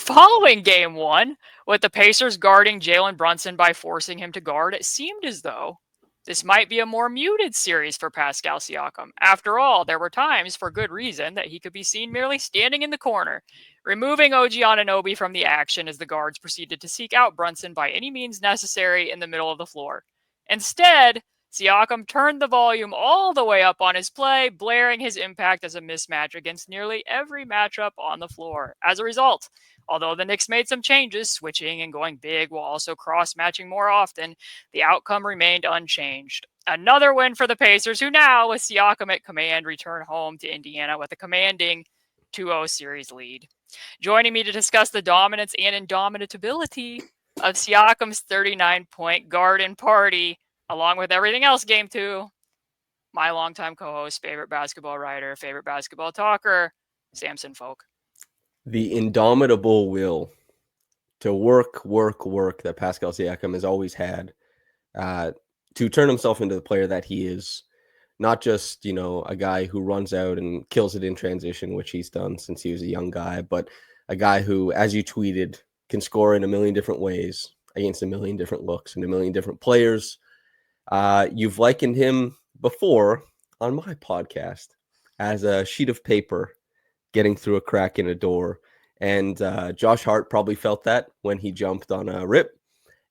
Following Game 1, with the Pacers guarding Jalen Brunson by forcing him to guard, it seemed as though this might be a more muted series for Pascal Siakam. After all, there were times, for good reason, that he could be seen merely standing in the corner, removing OG Anunoby from the action as the guards proceeded to seek out Brunson by any means necessary in the middle of the floor. Instead, Siakam turned the volume all the way up on his play, blaring his impact as a mismatch against nearly every matchup on the floor. As a result, although the Knicks made some changes, switching and going big while also cross-matching more often, the outcome remained unchanged. Another win for the Pacers, who now, with Siakam at command, return home to Indiana with a commanding 2-0 series lead. Joining me to discuss the dominance and indomitability of Siakam's 39-point Garden Party, along with everything else Game 2, my longtime co-host, favorite basketball writer, favorite basketball talker, Samson Folk. The indomitable will to work that Pascal Siakam has always had to turn himself into the player that he is. Not just, a guy who runs out and kills it in transition, which he's done since he was a young guy, but a guy who, as you tweeted, can score in a million different ways against a million different looks and a million different players. You've likened him before on my podcast as a sheet of paper getting through a crack in a door. And Josh Hart probably felt that when he jumped on a rip.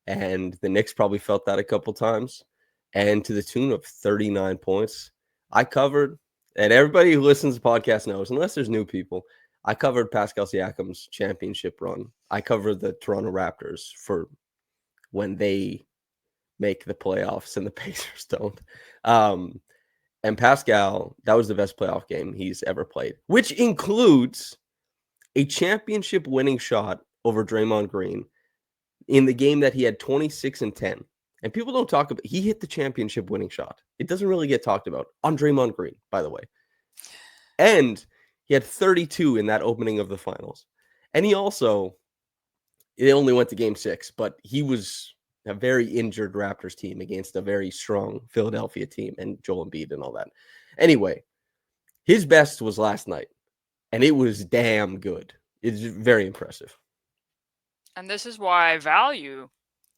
And the Knicks probably felt that a couple times. And to the tune of 39 points, I covered, and everybody who listens to the podcast knows, unless there's new people, I covered Pascal Siakam's championship run. I covered the Toronto Raptors for when they make the playoffs and the Pacers don't. And Pascal, that was the best playoff game he's ever played, which includes a championship winning shot over Draymond Green in the game that he had 26 and 10. And people don't talk about, he hit the championship winning shot. It doesn't really get talked about on Draymond Green, by the way. And he had 32 in that opening of the finals. And he also, it only went to game 6, but he was a very injured Raptors team against a very strong Philadelphia team and Joel Embiid and all that. Anyway, his best was last night, and it was damn good. It's very impressive. And this is why I value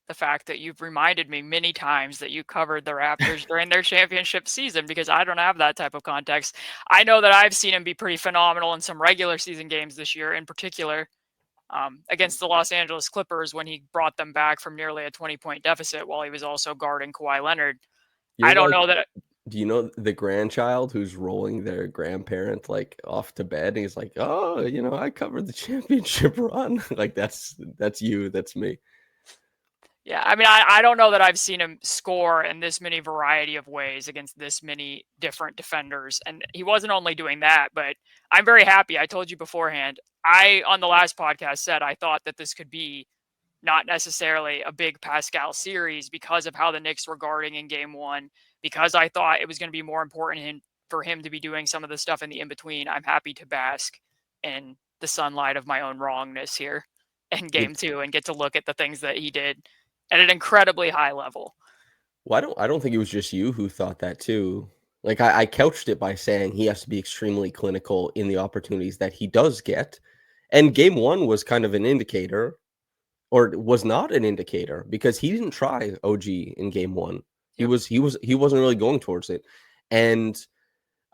the fact that you've reminded me many times that you covered the Raptors during their championship season, because I don't have that type of context. I know that I've seen him be pretty phenomenal in some regular season games this year, in particular against the Los Angeles Clippers when he brought them back from nearly a 20-point deficit while he was also guarding Kawhi Leonard. You're I don't know that. Do you know the grandchild who's rolling their grandparent off to bed? And he's like, oh, I covered the championship run. That's you. That's me. Yeah, I mean, I don't know that I've seen him score in this many variety of ways against this many different defenders. And he wasn't only doing that, but I'm very happy. I told you beforehand, on the last podcast, said I thought that this could be not necessarily a big Pascal series because of how the Knicks were guarding in Game 1, because I thought it was going to be more important for him to be doing some of the stuff in the in-between. I'm happy to bask in the sunlight of my own wrongness here in Game 2 and get to look at the things that he did at an incredibly high level. Well, I don't think it was just you who thought that too. I couched it by saying he has to be extremely clinical in the opportunities that he does get. And Game 1 was kind of an indicator, or was not an indicator, because he didn't try OG in Game 1. He wasn't really going towards it. And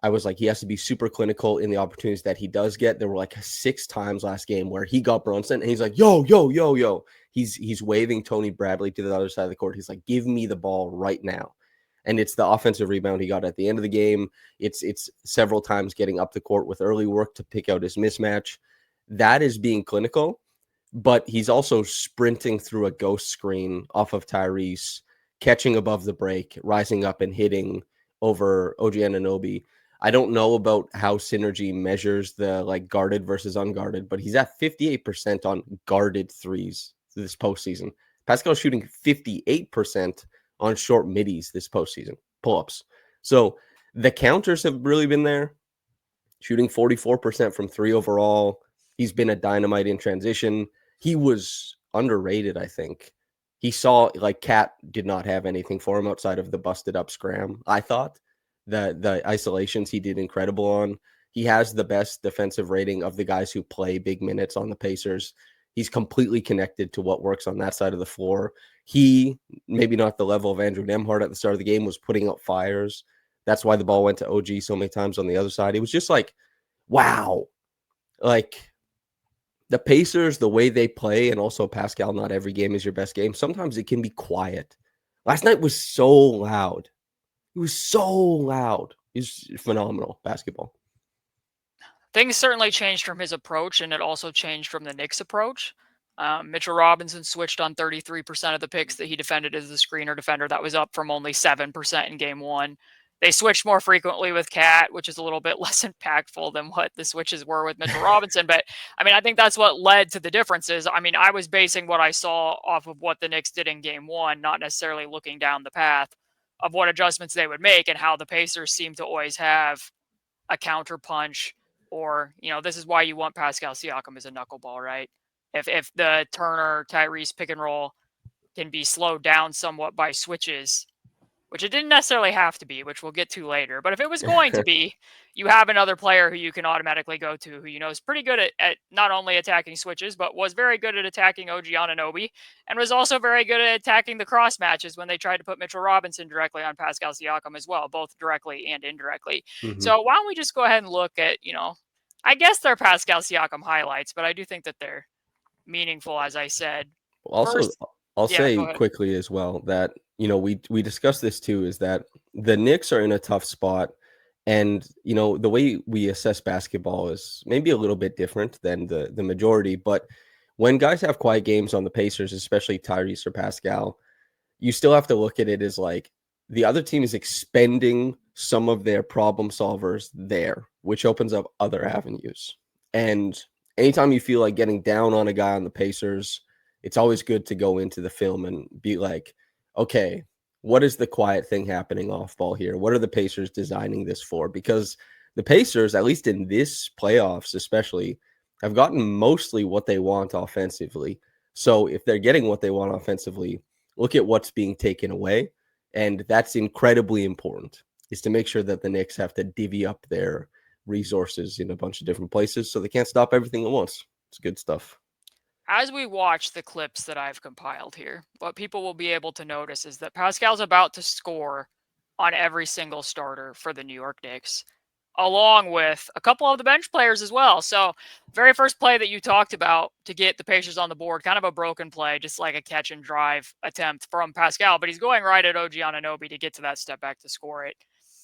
I was like, he has to be super clinical in the opportunities that he does get. There were 6 times last game where he got Brunson and he's like, yo, yo, yo, yo. He's waving Tony Bradley to the other side of the court. He's like, give me the ball right now. And it's the offensive rebound he got at the end of the game. It's several times getting up the court with early work to pick out his mismatch. That is being clinical, but he's also sprinting through a ghost screen off of Tyrese, catching above the break, rising up and hitting over OG Anunoby. I don't know about how Synergy measures the guarded versus unguarded, but he's at 58% on guarded threes this postseason. Pascal's shooting 58% on short middies this postseason, pull-ups. So the counters have really been there. Shooting 44% from 3 overall. He's been a dynamite in transition. He was underrated, I think. He saw, Cat did not have anything for him outside of the busted up scram, I thought. The isolations he did incredible on. He has the best defensive rating of the guys who play big minutes on the Pacers. He's completely connected to what works on that side of the floor. He, maybe not the level of Andrew Nembhard at the start of the game, was putting up fires. That's why the ball went to OG so many times on the other side. It was just like, wow. Like, the Pacers, the way they play, and also Pascal, not every game is your best game. Sometimes it can be quiet. Last night was so loud. It was so loud. It was phenomenal basketball. Things certainly changed from his approach, and it also changed from the Knicks' approach. Mitchell Robinson switched on 33% of the picks that he defended as the screener defender. That was up from only 7% in game one. They switched more frequently with Cat, which is a little bit less impactful than what the switches were with Mitchell Robinson. But I mean, I think that's what led to the differences. I mean, I was basing what I saw off of what the Knicks did in game one, not necessarily looking down the path of what adjustments they would make and how the Pacers seem to always have a counter punch, or this is why you want Pascal Siakam as a knuckleball, right? If the Turner Tyrese pick and roll can be slowed down somewhat by switches, which it didn't necessarily have to be, which we'll get to later. But if it was going to be, you have another player who you can automatically go to who is pretty good at not only attacking switches, but was very good at attacking OG Anunoby, and was also very good at attacking the cross matches when they tried to put Mitchell Robinson directly on Pascal Siakam as well, both directly and indirectly. Mm-hmm. So why don't we just go ahead and look at, I guess they're Pascal Siakam highlights, but I do think that they're meaningful, as I said. Also, First, I'll yeah, go say ahead. quickly as well that, we discussed this too, is that the Knicks are in a tough spot. And, the way we assess basketball is maybe a little bit different than the majority. But when guys have quiet games on the Pacers, especially Tyrese or Pascal, you still have to look at it as like the other team is expending some of their problem solvers there, which opens up other avenues. And anytime you feel like getting down on a guy on the Pacers, it's always good to go into the film and be like, okay, what is the quiet thing happening off ball here? What are the Pacers designing this for? Because the Pacers, at least in this playoffs especially, have gotten mostly what they want offensively. So if they're getting what they want offensively, look at what's being taken away. And that's incredibly important, is to make sure that the Knicks have to divvy up their resources in a bunch of different places so they can't stop everything at once. It's good stuff. As we watch the clips that I've compiled here, what people will be able to notice is that Pascal's about to score on every single starter for the New York Knicks, along with a couple of the bench players as well. So, very first play that you talked about to get the Pacers on the board, kind of a broken play, just like a catch and drive attempt from Pascal, but he's going right at OG Anunoby to get to that step back to score it.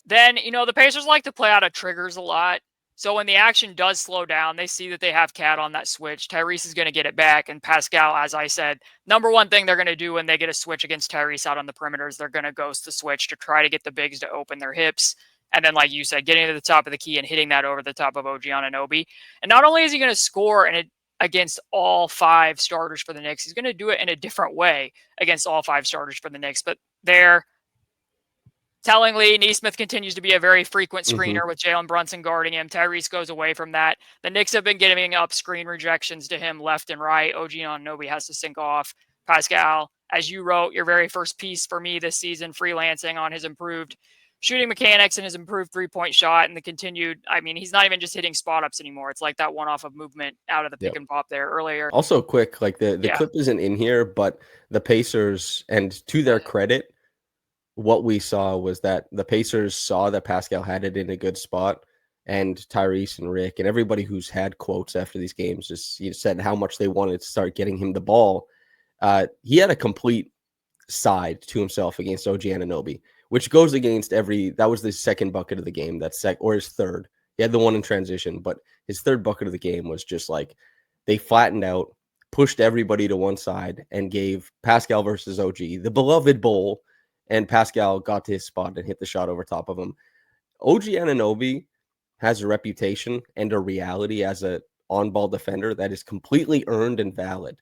Then, the Pacers like to play out of triggers a lot. So when the action does slow down, they see that they have Cat on that switch. Tyrese is going to get it back. And Pascal, as I said, number one thing they're going to do when they get a switch against Tyrese out on the perimeter is they're going to ghost the switch to try to get the bigs to open their hips. And then, like you said, getting to the top of the key and hitting that over the top of OG Anunoby. And not only is he going to score against all five starters for the Knicks, he's going to do it in a different way against all five starters for the Knicks. But they're tellingly, Nesmith continues to be a very frequent screener with Jalen Brunson guarding him. Tyrese goes away from that. The Knicks have been giving up screen rejections to him left and right. OG Anunoby has to sink off. Pascal, as you wrote, your very first piece for me this season, freelancing on his improved shooting mechanics and his improved three-point shot and the continued, he's not even just hitting spot ups anymore. It's like that one-off of movement out of the pick Yep. and pop there earlier. Also quick, like the clip isn't in here, but the Pacers, and to their credit, what we saw was that the Pacers saw that Pascal had it in a good spot, and Tyrese and Rick and everybody who's had quotes after these games just said how much they wanted to start getting him the ball. He had a complete side to himself against OG Anunoby, which goes against that was the second bucket of the game, or his third. He had the one in transition, but his third bucket of the game was just like they flattened out, pushed everybody to one side, and gave Pascal versus OG the beloved bowl. And Pascal got to his spot and hit the shot over top of him. OG Anunoby has a reputation and a reality as an on-ball defender that is completely earned and valid.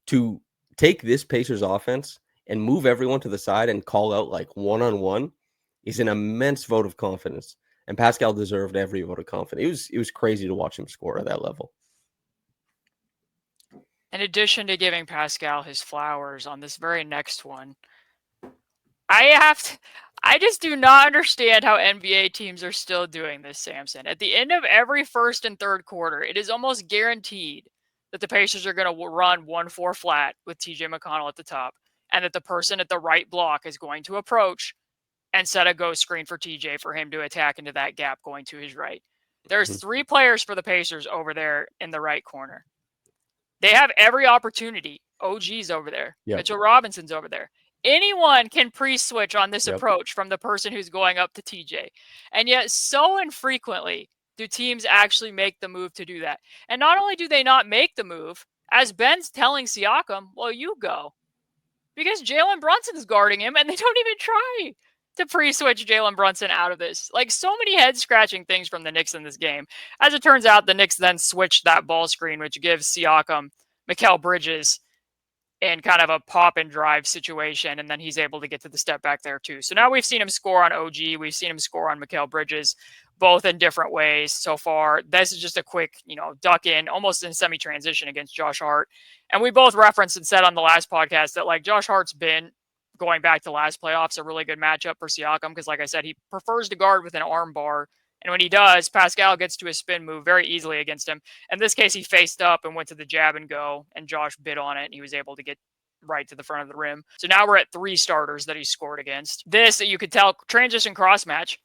To take this Pacers offense and move everyone to the side and call out like one-on-one is an immense vote of confidence. And Pascal deserved every vote of confidence. It was crazy to watch him score at that level. In addition to giving Pascal his flowers on this very next one, I just do not understand how NBA teams are still doing this, Samson. At the end of every first and third quarter, it is almost guaranteed that the Pacers are going to run 1-4 flat with TJ McConnell at the top, and that the person at the right block is going to approach and set a ghost screen for TJ for him to attack into that gap going to his right. There's Mhm. 3 players for the Pacers over there in the right corner. They have every opportunity. OG's over there. Yep. Mitchell Robinson's over there. Anyone can pre-switch on this Yep. approach from the person who's going up to TJ. And yet so infrequently do teams actually make the move to do that. And not only do they not make the move, as Ben's telling Siakam, well, you go. Because Jalen Brunson's guarding him and they don't even try to pre-switch Jalen Brunson out of this. Like, so many head-scratching things from the Knicks in this game. As it turns out, the Knicks then switched that ball screen, which gives Siakam Mikal Bridges in kind of a pop and drive situation, and then he's able to get to the step back there too. So now we've seen him score on OG, we've seen him score on Mikal Bridges, both in different ways so far. This is just a quick, duck in, almost in semi-transition against Josh Hart. And we both referenced and said on the last podcast that, like, Josh Hart's been, going back to last playoffs, a really good matchup for Siakam because, like I said, he prefers to guard with an arm bar. And when he does, Pascal gets to his spin move very easily against him. In this case, he faced up and went to the jab and go, and Josh bit on it, and he was able to get right to the front of the rim. So now we're at 3 starters that he scored against. This, you could tell, transition cross match.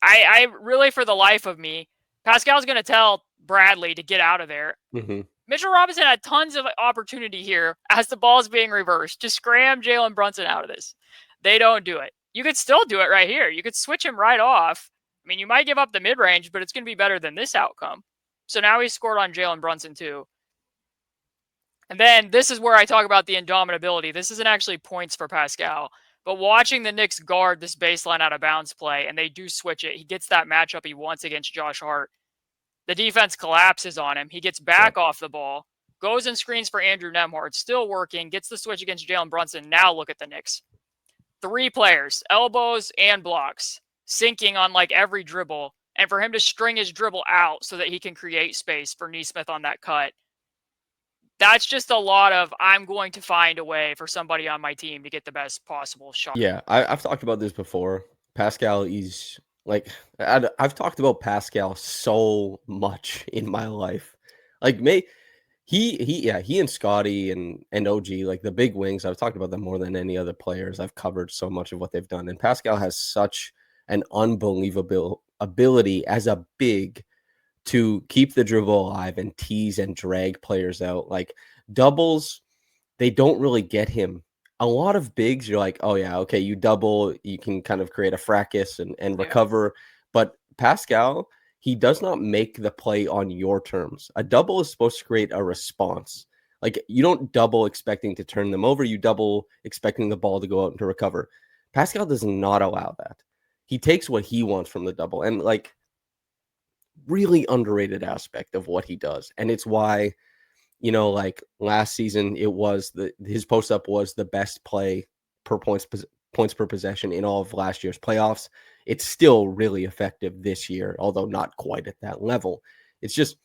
I really, for the life of me, Pascal's going to tell Bradley to get out of there. Mm-hmm. Mitchell Robinson had tons of opportunity here as the ball's being reversed to scram Jalen Brunson out of this. They don't do it. You could still do it right here. You could switch him right off. I mean, you might give up the mid-range, but it's going to be better than this outcome. So now he scored on Jalen Brunson too. And then this is where I talk about the indomitability. This isn't actually points for Pascal, but watching the Knicks guard this baseline out of bounds play, and they do switch it. He gets that matchup he wants against Josh Hart. The defense collapses on him. He gets back off the ball, goes and screens for Andrew Nembhard, still working, gets the switch against Jalen Brunson. Now look at the Knicks. 3 players, elbows and blocks, sinking on like every dribble, and for him to string his dribble out so that he can create space for Nesmith on that cut. That's just a lot of, I'm going to find a way for somebody on my team to get the best possible shot. Yeah, I've talked about this before. Pascal is like, I've talked about Pascal so much in my life. Like, he and Scotty and OG, like the big wings, I've talked about them more than any other players. I've covered so much of what they've done. And Pascal has such an unbelievable ability as a big to keep the dribble alive and tease and drag players out. Like, doubles, they don't really get him. A lot of bigs, you're like, oh yeah, okay, you double, you can kind of create a fracas and recover. But Pascal, he does not make the play on your terms. A double is supposed to create a response. Like, you don't double expecting to turn them over, you double expecting the ball to go out and to recover. Pascal does not allow that. He takes what he wants from the double, and like, really underrated aspect of what he does. And it's why, like last season, it was his post up was the best play per points per possession in all of last year's playoffs. It's still really effective this year, although not quite at that level. It's just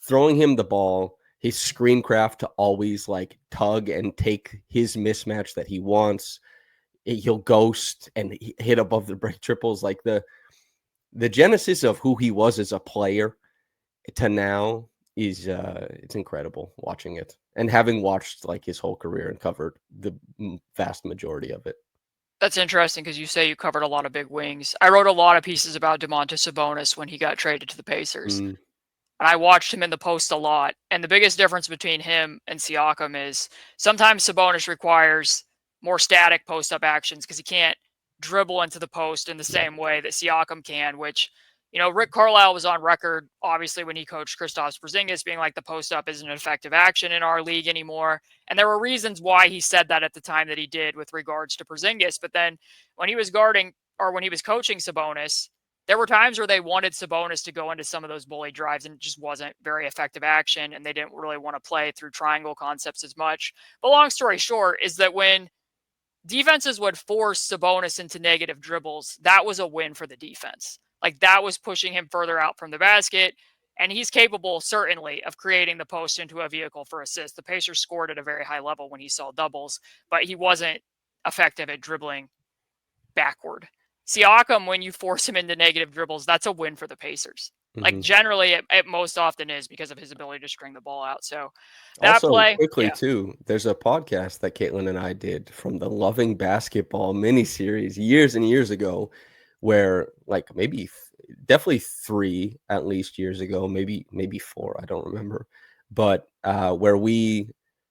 throwing him the ball, his screen craft to always like tug and take his mismatch that he wants. He'll ghost and hit above the break triples. Like, the genesis of who he was as a player to now is it's incredible watching it, and having watched like his whole career and covered the vast majority of it. That's interesting because you say you covered a lot of big wings. I wrote a lot of pieces about Domantas Sabonis when he got traded to the Pacers. Mm, And I watched him in the post a lot. And the biggest difference between him and Siakam is sometimes Sabonis requires more static post-up actions because he can't dribble into the post in the same way that Siakam can, which, Rick Carlisle was on record, obviously, when he coached Kristaps Porzingis, being like, the post-up isn't an effective action in our league anymore. And there were reasons why he said that at the time that he did with regards to Porzingis. But then when he was when he was coaching Sabonis, there were times where they wanted Sabonis to go into some of those bully drives, and it just wasn't very effective action, and they didn't really want to play through triangle concepts as much. But long story short is that when defenses would force Sabonis into negative dribbles, that was a win for the defense. Like, that was pushing him further out from the basket, and he's capable, certainly, of creating the post into a vehicle for assists. The Pacers scored at a very high level when he saw doubles, but he wasn't effective at dribbling backward. Siakam, when you force him into negative dribbles, that's a win for the Pacers. Like, Mhm. generally, it most often is because of his ability to string the ball out. So that Also, play, quickly yeah. too, there's a podcast that Caitlin and I did from the Loving Basketball miniseries years and years ago, where like definitely 3 at least years ago, maybe 4, I don't remember, but where we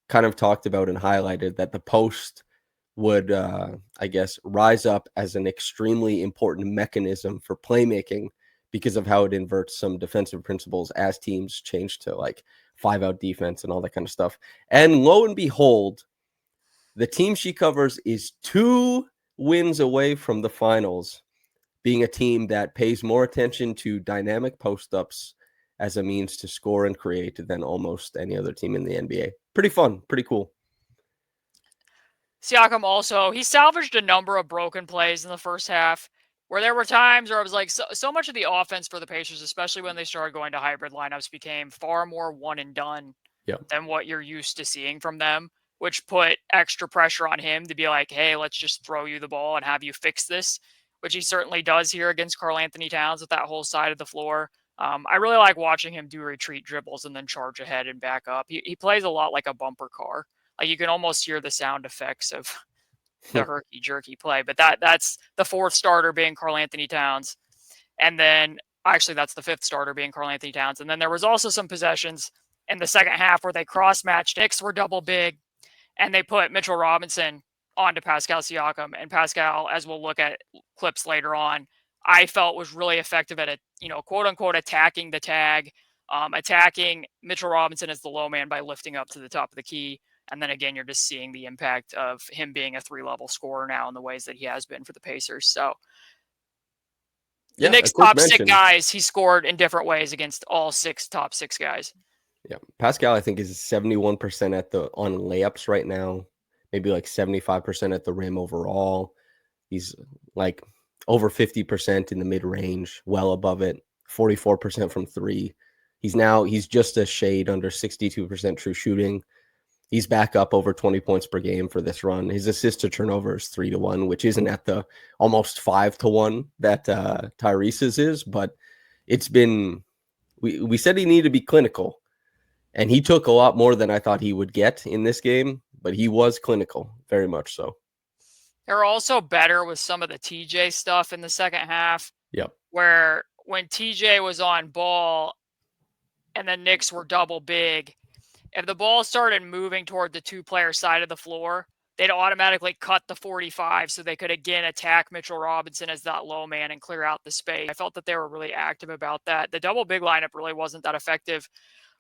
kind of talked about and highlighted that the post would, I guess, rise up as an extremely important mechanism for playmaking because of how it inverts some defensive principles as teams change to like 5-out defense and all that kind of stuff. And lo and behold, the team she covers is 2 wins away from the finals, being a team that pays more attention to dynamic post-ups as a means to score and create than almost any other team in the NBA. Pretty fun, pretty cool. Siakam also, he salvaged a number of broken plays in the first half where there were times where I was like, so much of the offense for the Pacers, especially when they started going to hybrid lineups, became far more one and done Yeah. than what you're used to seeing from them, which put extra pressure on him to be like, hey, let's just throw you the ball and have you fix this, which he certainly does here against Karl Anthony Towns with that whole side of the floor. I really like watching him do retreat dribbles and then charge ahead and back up. He plays a lot like a bumper car. Like, you can almost hear the sound effects of the herky jerky play. But that's the fourth starter being Karl Anthony Towns. And then actually that's the fifth starter being Karl Anthony Towns. And then there was also some possessions in the second half where they cross matched. Knicks were double big and they put Mitchell Robinson onto Pascal Siakam. And Pascal, as we'll look at clips later on, I felt was really effective at quote unquote attacking the tag, attacking Mitchell Robinson as the low man by lifting up to the top of the key. And then again, you're just seeing the impact of him being a 3-level scorer now in the ways that he has been for the Pacers. So the Yeah, a Knicks quick top six mention. guys, he scored in different ways against all top six guys. Yeah, Pascal, I think, is 71% on layups right now, maybe like 75% at the rim overall. He's like over 50% in the mid range, well above it, 44% from 3. He's just a shade under 62% true shooting. He's back up over 20 points per game for this run. His assist to turnover is 3-1, which isn't at the almost 5-1 that Tyrese's is, but it's been we said he needed to be clinical. And he took a lot more than I thought he would get in this game, but he was clinical, very much so. They're also better with some of the TJ stuff in the second half. Yep. Where when TJ was on ball and the Knicks were double big, if the ball started moving toward the two-player side of the floor, they'd automatically cut the 45 so they could again attack Mitchell Robinson as that low man and clear out the space. I felt that they were really active about that. The double big lineup really wasn't that effective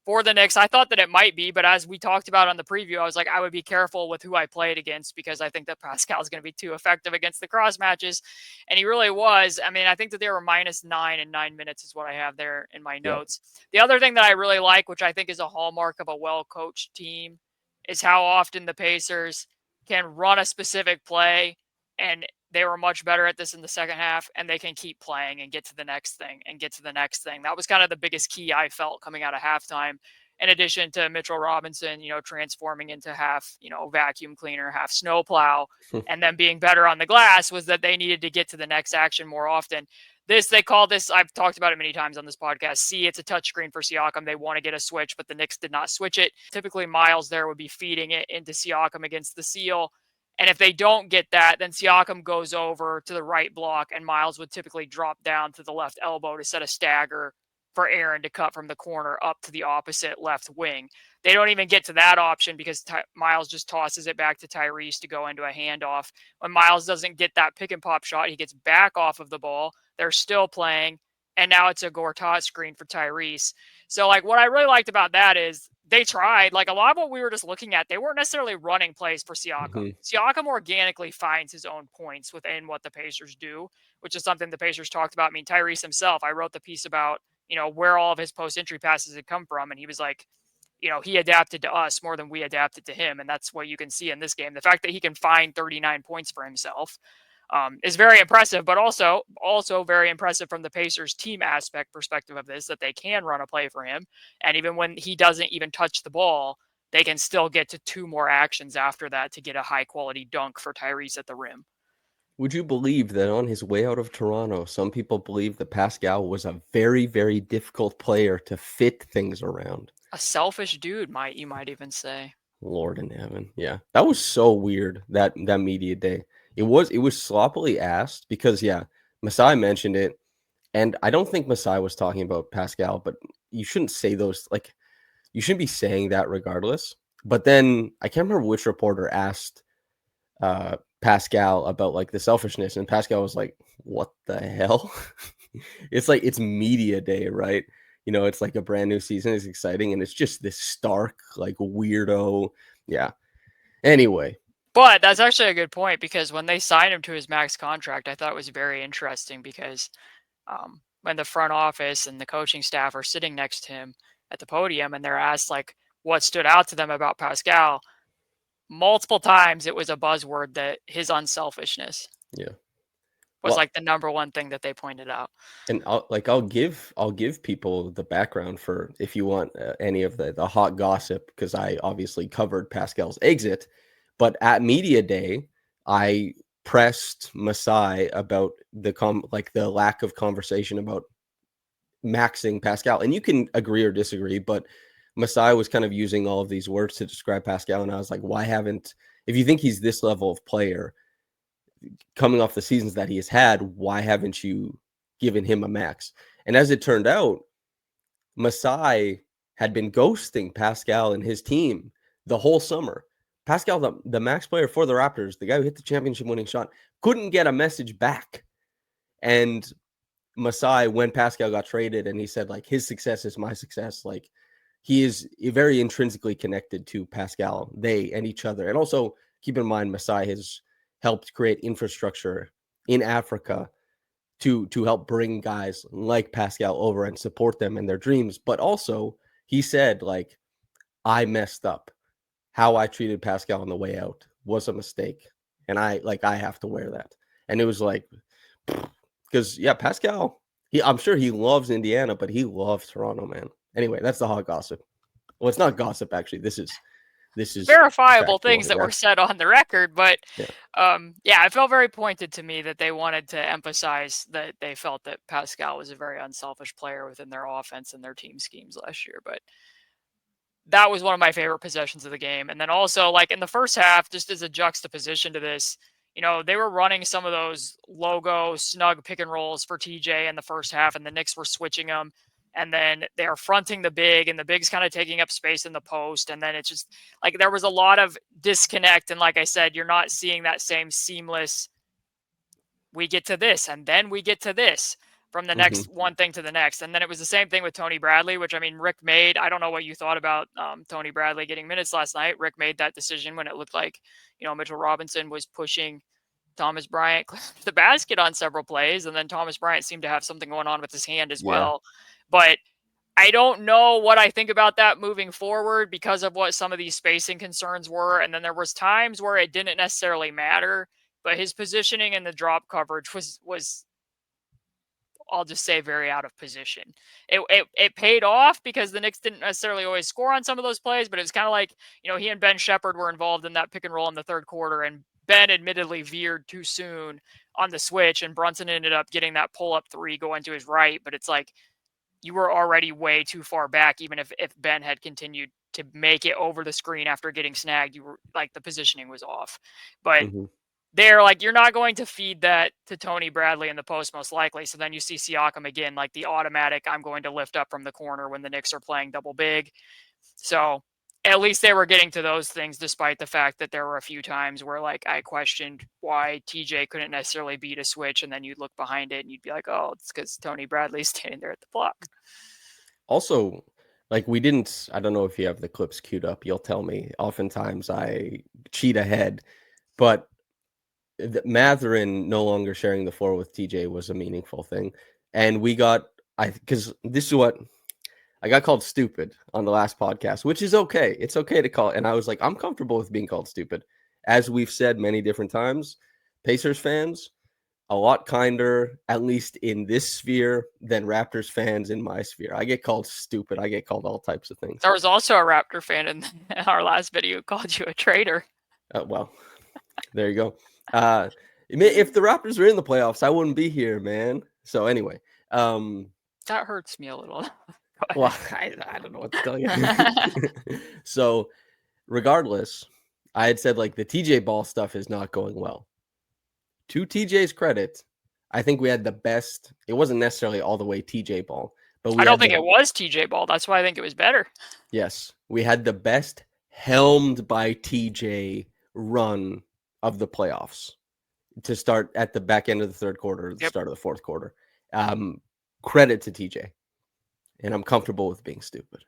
for the Knicks. I thought that it might be, but as we talked about on the preview, I was like, I would be careful with who I played against because I think that Pascal is going to be too effective against the cross matches. And he really was. I mean, I think that they were -9 in 9 minutes is what I have there in my Yep. notes. The other thing that I really like, which I think is a hallmark of a well-coached team, is how often the Pacers can run a specific play, and they were much better at this in the second half, and they can keep playing and get to the next thing and get to the next thing. That was kind of the biggest key I felt coming out of halftime, in addition to Mitchell Robinson, transforming into half, vacuum cleaner, half snowplow, and then being better on the glass, was that they needed to get to the next action more often. They call this, I've talked about it many times on this podcast. See, it's a touchscreen for Siakam. They want to get a switch, but the Knicks did not switch it. Typically, Miles there would be feeding it into Siakam against the seal. And if they don't get that, then Siakam goes over to the right block, and Miles would typically drop down to the left elbow to set a stagger for Aaron to cut from the corner up to the opposite left wing. They don't even get to that option because Miles just tosses it back to Tyrese to go into a handoff. When Miles doesn't get that pick and pop shot, he gets back off of the ball. They're still playing, and now it's a Gortat screen for Tyrese. So, like, what I really liked about that is they tried. Like, a lot of what we were just looking at, they weren't necessarily running plays for Siakam. Mhm. Siakam organically finds his own points within what the Pacers do, which is something the Pacers talked about. I mean, Tyrese himself, I wrote the piece about, where all of his post-entry passes had come from, and he was like, he adapted to us more than we adapted to him, and that's what you can see in this game. The fact that he can find 39 points for himself is very impressive, but also very impressive from the Pacers team aspect perspective of this, that they can run a play for him, and even when he doesn't even touch the ball, they can still get to 2 more actions after that to get a high quality dunk for Tyrese at the rim. Would you believe that on his way out of Toronto, some people believe that Pascal was a very, very difficult player to fit things around? A selfish dude, you might even say. Lord in heaven. Yeah. That was so weird, that media day. It was sloppily asked because Masai mentioned it, and I don't think Masai was talking about Pascal, but you shouldn't say those, like, you shouldn't be saying that regardless. But then I can't remember which reporter asked Pascal about like the selfishness, and Pascal was like, "What the hell?" It's like it's media day, right? It's like a brand new season. It's exciting, and it's just this stark, like weirdo. Yeah. Anyway, But that's actually a good point, because when they signed him to his max contract, I thought it was very interesting, because when the front office and the coaching staff are sitting next to him at the podium and they're asked like what stood out to them about Pascal, multiple times it was a buzzword that his unselfishness yeah. was Well, like the number one thing that they pointed out. and I'll give people the background for if you want any of the hot gossip, because I obviously covered Pascal's exit, but at media day I pressed Masai about the lack of conversation about maxing Pascal, and you can agree or disagree, but Masai was kind of using all of these words to describe Pascal, and I was like, why haven't if you think he's this level of player coming off the seasons that he has had, why haven't you given him a max? And as it turned out, Masai had been ghosting Pascal and his team the whole summer. Pascal, the max player for the Raptors, the guy who hit the championship winning shot, couldn't get a message back. And Masai, when Pascal got traded, and he said, like, his success is my success. Like, he is very intrinsically connected to Pascal, they and each other. And also keep in mind, Masai has helped create infrastructure in Africa to help bring guys like Pascal over and support them in their dreams. But also, he said, like, I messed up. How I treated Pascal on the way out was a mistake. And I have to wear that. And it was like, because Pascal, I'm sure he loves Indiana, but he loves Toronto, man. Anyway, that's the hot gossip. Well, it's not gossip actually. This is Verifiable factual. things that Yeah, were said on the record, but yeah. yeah, it felt very pointed to me that they wanted to emphasize that they felt that Pascal was a very unselfish player within their offense and their team schemes last year. But that was one of my favorite possessions of the game. And then also, like in the first half, just as a juxtaposition to this, they were running some of those logo snug pick and rolls for TJ in the first half, and the Knicks were switching them. And then they're fronting the big, and the big's kind of taking up space in the post. And then it's just like there was a lot of disconnect. And like I said, you're not seeing that same seamless, we get to this, and then we get to this, from the Mm-hmm. next one thing to the next. And then it was the same thing with Tony Bradley, which, I mean, Rick made. I don't know what you thought about Tony Bradley getting minutes last night. Rick made that decision when it looked like, Mitchell Robinson was pushing Thomas Bryant to the basket on several plays. And then Thomas Bryant seemed to have something going on with his hand as Yeah. well. But I don't know what I think about that moving forward because of what some of these spacing concerns were. And then there was times where it didn't necessarily matter, but his positioning in the drop coverage was I'll just say very out of position. It paid off because the Knicks didn't necessarily always score on some of those plays, but it was kind of like, he and Ben Shepherd were involved in that pick and roll in the third quarter, and Ben admittedly veered too soon on the switch, and Brunson ended up getting that pull up three going to his right. But it's like you were already way too far back, even if Ben had continued to make it over the screen after getting snagged. You were like, the positioning was off. But Mm-hmm. they're like, you're not going to feed that to Tony Bradley in the post, most likely. So then you see Siakam again, like the automatic, I'm going to lift up from the corner when the Knicks are playing double big. So at least they were getting to those things, despite the fact that there were a few times where, like, I questioned why TJ couldn't necessarily beat a switch. And then you'd look behind it and you'd be like, oh, it's because Tony Bradley's standing there at the block. Also, like, I don't know if you have the clips queued up. You'll tell me. Oftentimes I cheat ahead, but Mathurin no longer sharing the floor with TJ was a meaningful thing. And because this is what I got called stupid on the last podcast, which is okay. It's okay to call. And I was like, I'm comfortable with being called stupid. As we've said many different times, Pacers fans, a lot kinder, at least in this sphere, than Raptors fans in my sphere. I get called stupid. I get called all types of things. There was also a Raptor fan in our last video who called you a traitor. Well, there you go. Uh, If the Raptors were in the playoffs, I wouldn't be here, man. So anyway, That hurts me a little. well, I don't know what to tell you. So regardless, I had said like the TJ ball stuff is not going well. To TJ's credit, I think we had the best. It wasn't necessarily all the way TJ ball, but I we don't had think it was TJ Ball. That's why I think it was better. yes, we had the best helmed by TJ run of the playoffs to start at the back end of the third quarter, or the Yep. start of the fourth quarter. Credit to TJ, and I'm comfortable with being stupid.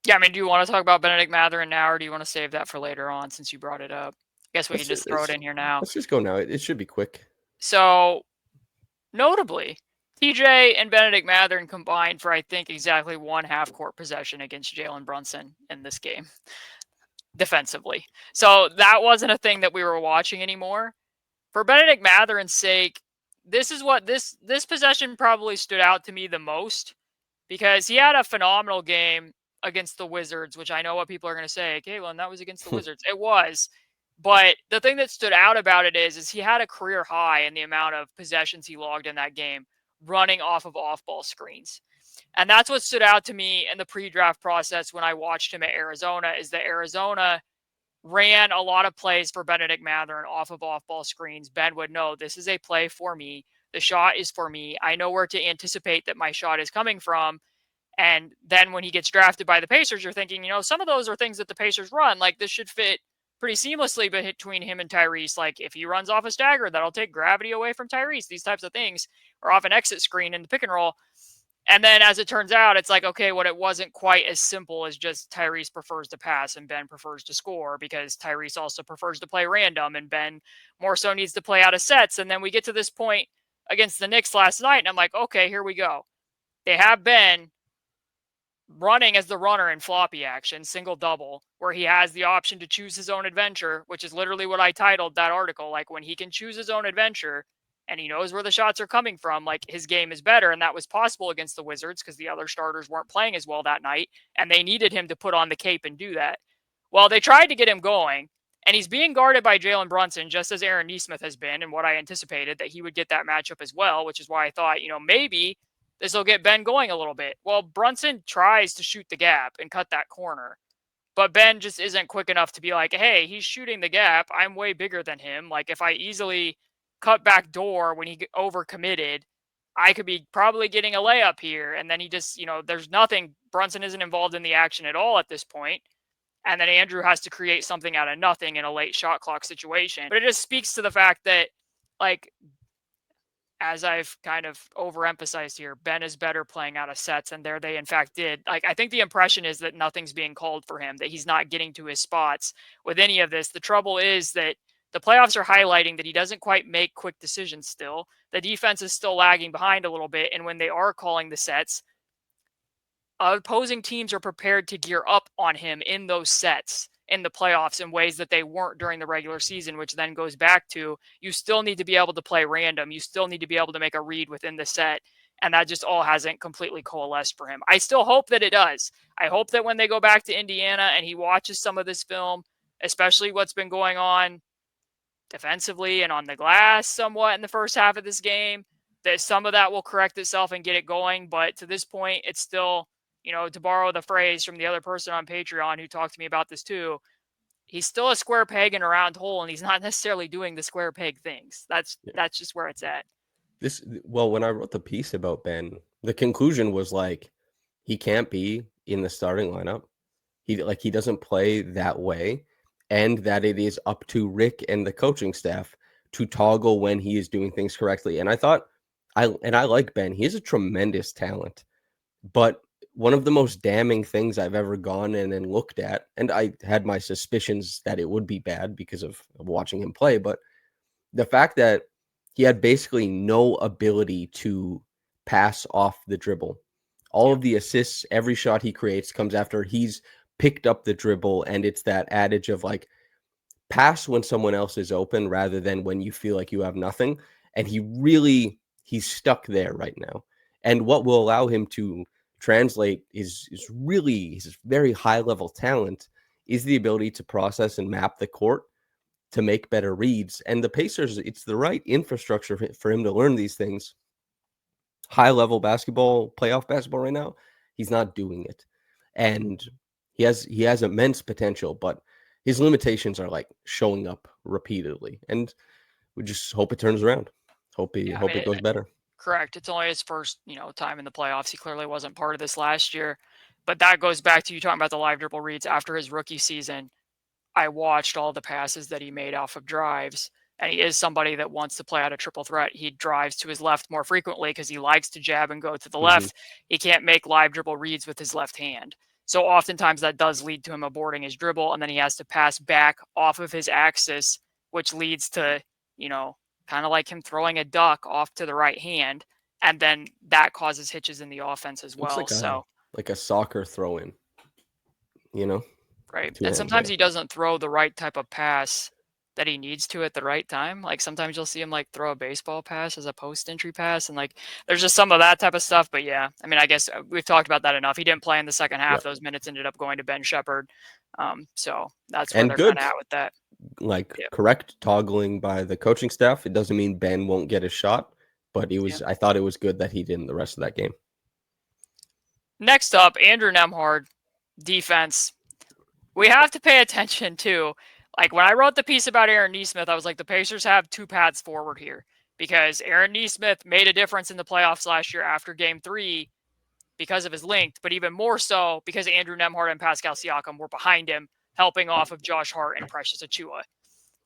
Yeah, I mean, do you want to talk about Benedict Mathurin now, or do you want to save that for later on since you brought it up? I guess we can just throw it in here now. Let's just go now. It should be quick. So, notably, TJ and Benedict Mathurin combined for, I think, exactly one half-court possession against Jalen Brunson in this game, defensively. So that wasn't a thing that we were watching anymore. For Benedict Mathurin's sake, this is what this possession probably stood out to me the most, because he had a phenomenal game against the Wizards, which I know what people are going to say, Caitlin, that was against the Wizards. It was. But the thing that stood out about it is he had a career high in the amount of possessions he logged in that game running off of off-ball screens. And that's what stood out to me in the pre-draft process when I watched him at Arizona, is that Arizona ran a lot of plays for Benedict Mathurin off of off-ball screens. Ben would know, this is a play for me. The shot is for me. I know where to anticipate that my shot is coming from. And then when he gets drafted by the Pacers, you're thinking, some of those are things that the Pacers run. Like, this should fit pretty seamlessly between him and Tyrese. Like, if he runs off a stagger, that'll take gravity away from Tyrese. These types of things, or off an exit screen in the pick and roll. And then as it turns out, it's like, okay, what it wasn't quite as simple as just Tyrese prefers to pass and Ben prefers to score, because Tyrese also prefers to play random and Ben more so needs to play out of sets. And then we get to this point against the Knicks last night, and I'm like, okay, here we go. They have Ben running as the runner in floppy action, single double, where he has the option to choose his own adventure, which is literally what I titled that article. Like, when he can choose his own adventure and he knows where the shots are coming from, like, his game is better. And that was possible against the Wizards because the other starters weren't playing as well that night, and they needed him to put on the cape and do that. Well, they tried to get him going, and he's being guarded by Jalen Brunson, just as Aaron Nesmith has been, and what I anticipated that he would get that matchup as well, which is why I thought, maybe this will get Ben going a little bit. Well, Brunson tries to shoot the gap and cut that corner, but Ben just isn't quick enough to be like, hey, he's shooting the gap. I'm way bigger than him. Like, if I easily cut back door when he overcommitted, I could be probably getting a layup here. And then he just, there's nothing. Brunson isn't involved in the action at all at this point. And then Andrew has to create something out of nothing in a late shot clock situation. But it just speaks to the fact that, like, as I've kind of overemphasized here, Ben is better playing out of sets, and there they in fact did. Like, I think the impression is that nothing's being called for him, that he's not getting to his spots with any of this. The trouble is that the playoffs are highlighting that he doesn't quite make quick decisions still. The defense is still lagging behind a little bit, and when they are calling the sets, opposing teams are prepared to gear up on him in those sets in the playoffs in ways that they weren't during the regular season, which then goes back to, you still need to be able to play random. You still need to be able to make a read within the set. And that just all hasn't completely coalesced for him. I still hope that it does. I hope that when they go back to Indiana and he watches some of this film, especially what's been going on defensively and on the glass somewhat in the first half of this game, that some of that will correct itself and get it going. But to this point, it's still, to borrow the phrase from the other person on Patreon who talked to me about this too, he's still a square peg in a round hole, and he's not necessarily doing the square peg things. That's just where it's at. When I wrote the piece about Ben, the conclusion was like, he can't be in the starting lineup. He doesn't play that way, and that it is up to Rick and the coaching staff to toggle when he is doing things correctly. And I thought, I like Ben. He is a tremendous talent, but one of the most damning things I've ever gone in and looked at, and I had my suspicions that it would be bad because of watching him play, but the fact that he had basically no ability to pass off the dribble. All of the assists, every shot he creates comes after he's picked up the dribble, and it's that adage of like, pass when someone else is open rather than when you feel like you have nothing. And he's stuck there right now. And what will allow him to translate is really his very high level talent is the ability to process and map the court to make better reads. And the Pacers, it's the right infrastructure for him to learn these things. High level basketball, playoff basketball right now, he's not doing it. And he has immense potential, but his limitations are like showing up repeatedly. And we just hope it turns around. Hope Yeah, it goes better. correct. It's only his first, time in the playoffs. He clearly wasn't part of this last year. But that goes back to you talking about the live dribble reads after his rookie season. I watched all the passes that he made off of drives, and he is somebody that wants to play out a triple threat. He drives to his left more frequently because he likes to jab and go to the Mm-hmm. left. He can't make live dribble reads with his left hand. So oftentimes that does lead to him aborting his dribble, and then he has to pass back off of his axis, which leads to, kind of like him throwing a duck off to the right hand, and then that causes hitches in the offense as Looks well. So, like a soccer throw in, you know, right. two And hands. sometimes Yeah. he doesn't throw the right type of pass that he needs to at the right time. Like sometimes you'll see him like throw a baseball pass as a post entry pass, and like there's just some of that type of stuff. But yeah, I mean, I guess we've talked about that enough. He didn't play in the second half. Yep. Those minutes ended up going to Ben Shepherd. So that's where And they're kind good, of at with that. like Yeah. correct toggling by the coaching staff. It doesn't mean Ben won't get a shot, but Yeah. I thought it was good that he didn't the rest of that game. Next up, Andrew Nembhard, defense. We have to pay attention to, like when I wrote the piece about Aaron Nesmith, I was like, the Pacers have two paths forward here because Aaron Nesmith made a difference in the playoffs last year after game 3 because of his length, but even more so because Andrew Nembhard and Pascal Siakam were behind him, helping off of Josh Hart and Precious Achiuwa.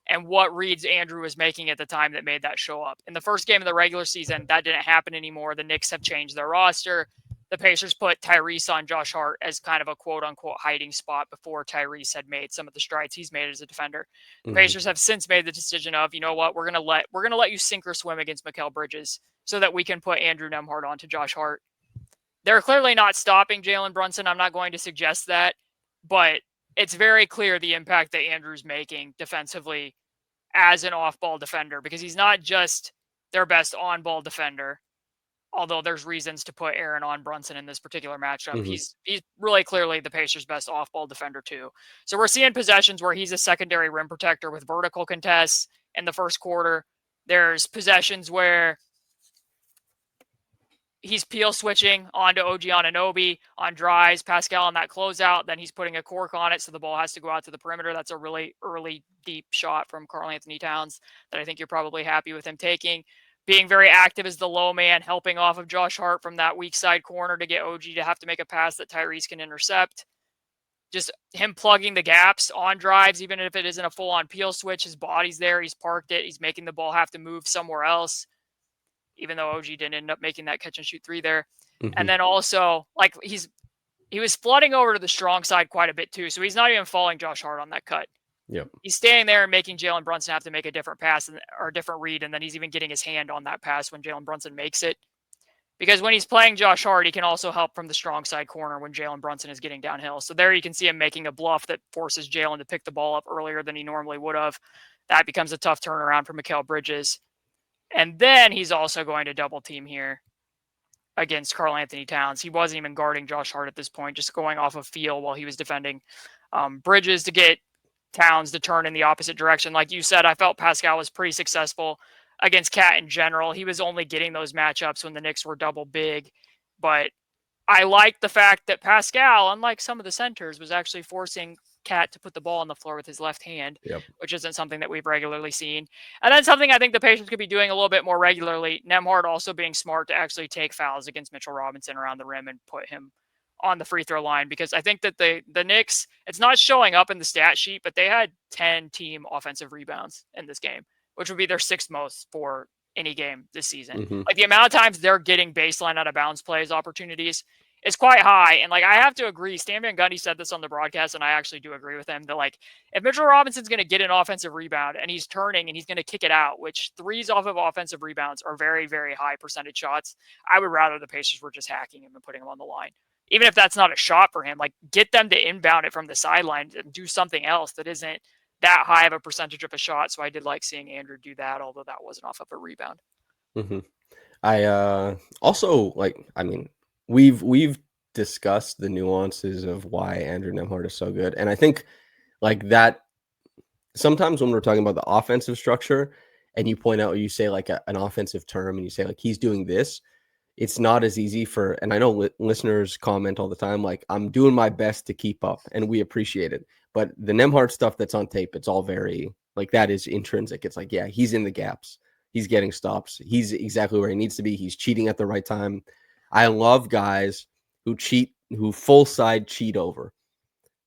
And what reads Andrew was making at the time that made that show up. In the first game of the regular season, that didn't happen anymore. The Knicks have changed their roster. The Pacers put Tyrese on Josh Hart as kind of a quote-unquote hiding spot before Tyrese had made some of the strides he's made as a defender. The Pacers have since made the decision of, you know what, we're gonna let you sink or swim against Mikal Bridges so that we can put Andrew Nembhard onto Josh Hart. They're clearly not stopping Jalen Brunson. I'm not going to suggest that, but it's very clear the impact that Andrew's making defensively as an off-ball defender because he's not just their best on-ball defender, although there's reasons to put Aaron on Brunson in this particular matchup. Mm-hmm. He's really clearly the Pacers' best off-ball defender too. So we're seeing possessions where he's a secondary rim protector with vertical contests in the first quarter. There's possessions where he's peel switching onto OG Anunoby on drives, Pascal on that closeout. Then he's putting a cork on it, so the ball has to go out to the perimeter. That's a really early, deep shot from Karl-Anthony Towns that I think you're probably happy with him taking. Being very active as the low man, helping off of Josh Hart from that weak side corner to get OG to have to make a pass that Tyrese can intercept. Just him plugging the gaps on drives, even if it isn't a full-on peel switch. His body's there. He's parked it. He's making the ball have to move somewhere else, even though OG didn't end up making that catch and shoot 3 there. Mm-hmm. And then also, like, he was flooding over to the strong side quite a bit too, so he's not even following Josh Hart on that cut. Yep. He's staying there and making Jalen Brunson have to make a different pass or a different read, and then he's even getting his hand on that pass when Jalen Brunson makes it. Because when he's playing Josh Hart, he can also help from the strong side corner when Jalen Brunson is getting downhill. So there you can see him making a bluff that forces Jalen to pick the ball up earlier than he normally would have. That becomes a tough turnaround for Mikal Bridges. And then he's also going to double team here against Karl-Anthony Towns. He wasn't even guarding Josh Hart at this point, just going off of feel while he was defending Bridges to get Towns to turn in the opposite direction. Like you said, I felt Pascal was pretty successful against Cat in general. He was only getting those matchups when the Knicks were double big. But I like the fact that Pascal, unlike some of the centers, was actually forcing Cat to put the ball on the floor with his left hand, which isn't something that we've regularly seen. And then something I think the Pacers could be doing a little bit more regularly, Nembhard also being smart to actually take fouls against Mitchell Robinson around the rim and put him on the free throw line, because I think that the Knicks, it's not showing up in the stat sheet, but they had 10 team offensive rebounds in this game, which would be their 6th most for any game this season. Mm-hmm. Like the amount of times they're getting baseline out of bounds plays opportunities is quite high. And like I have to agree, Stan Van Gundy said this on the broadcast, and I actually do agree with him that like if Mitchell Robinson's going to get an offensive rebound and he's turning and he's going to kick it out, which threes off of offensive rebounds are very, very high percentage shots, I would rather the Pacers were just hacking him and putting him on the line. Even if that's not a shot for him, like get them to inbound it from the sideline and do something else that isn't that high of a percentage of a shot. So I did like seeing Andrew do that, although that wasn't off of a rebound. Mm-hmm. I also we've discussed the nuances of why Andrew Nembhard is so good, and I think like that sometimes when we're talking about the offensive structure and you point out, you say like an offensive term and you say like he's doing this, it's not as easy for, and I know listeners comment all the time, like I'm doing my best to keep up and we appreciate it. But the Nembhard stuff that's on tape, it's all very like that is intrinsic. It's like, yeah, he's in the gaps. He's getting stops. He's exactly where he needs to be. He's cheating at the right time. I love guys who cheat, who full side cheat over.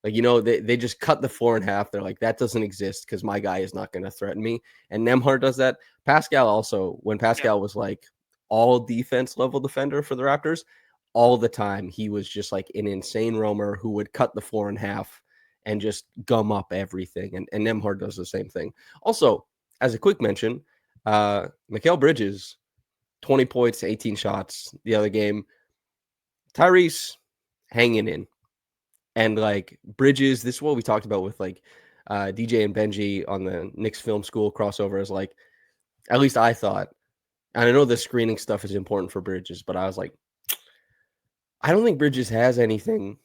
Like, they just cut the floor in half. They're like, that doesn't exist because my guy is not going to threaten me. And Nembhard does that. Pascal also, when Yeah. Pascal was like all defense level defender for the Raptors, all the time he was just like an insane roamer who would cut the floor in half and just gum up everything. And Nembhard does the same thing. Also, as a quick mention, Mikal Bridges, 20 points, 18 shots the other game. Tyrese hanging in. And like Bridges, this is what we talked about with like DJ and Benji on the Knicks Film School crossover. Is like, at least I thought, and I know the screening stuff is important for Bridges, but I was like, I don't think Bridges has anything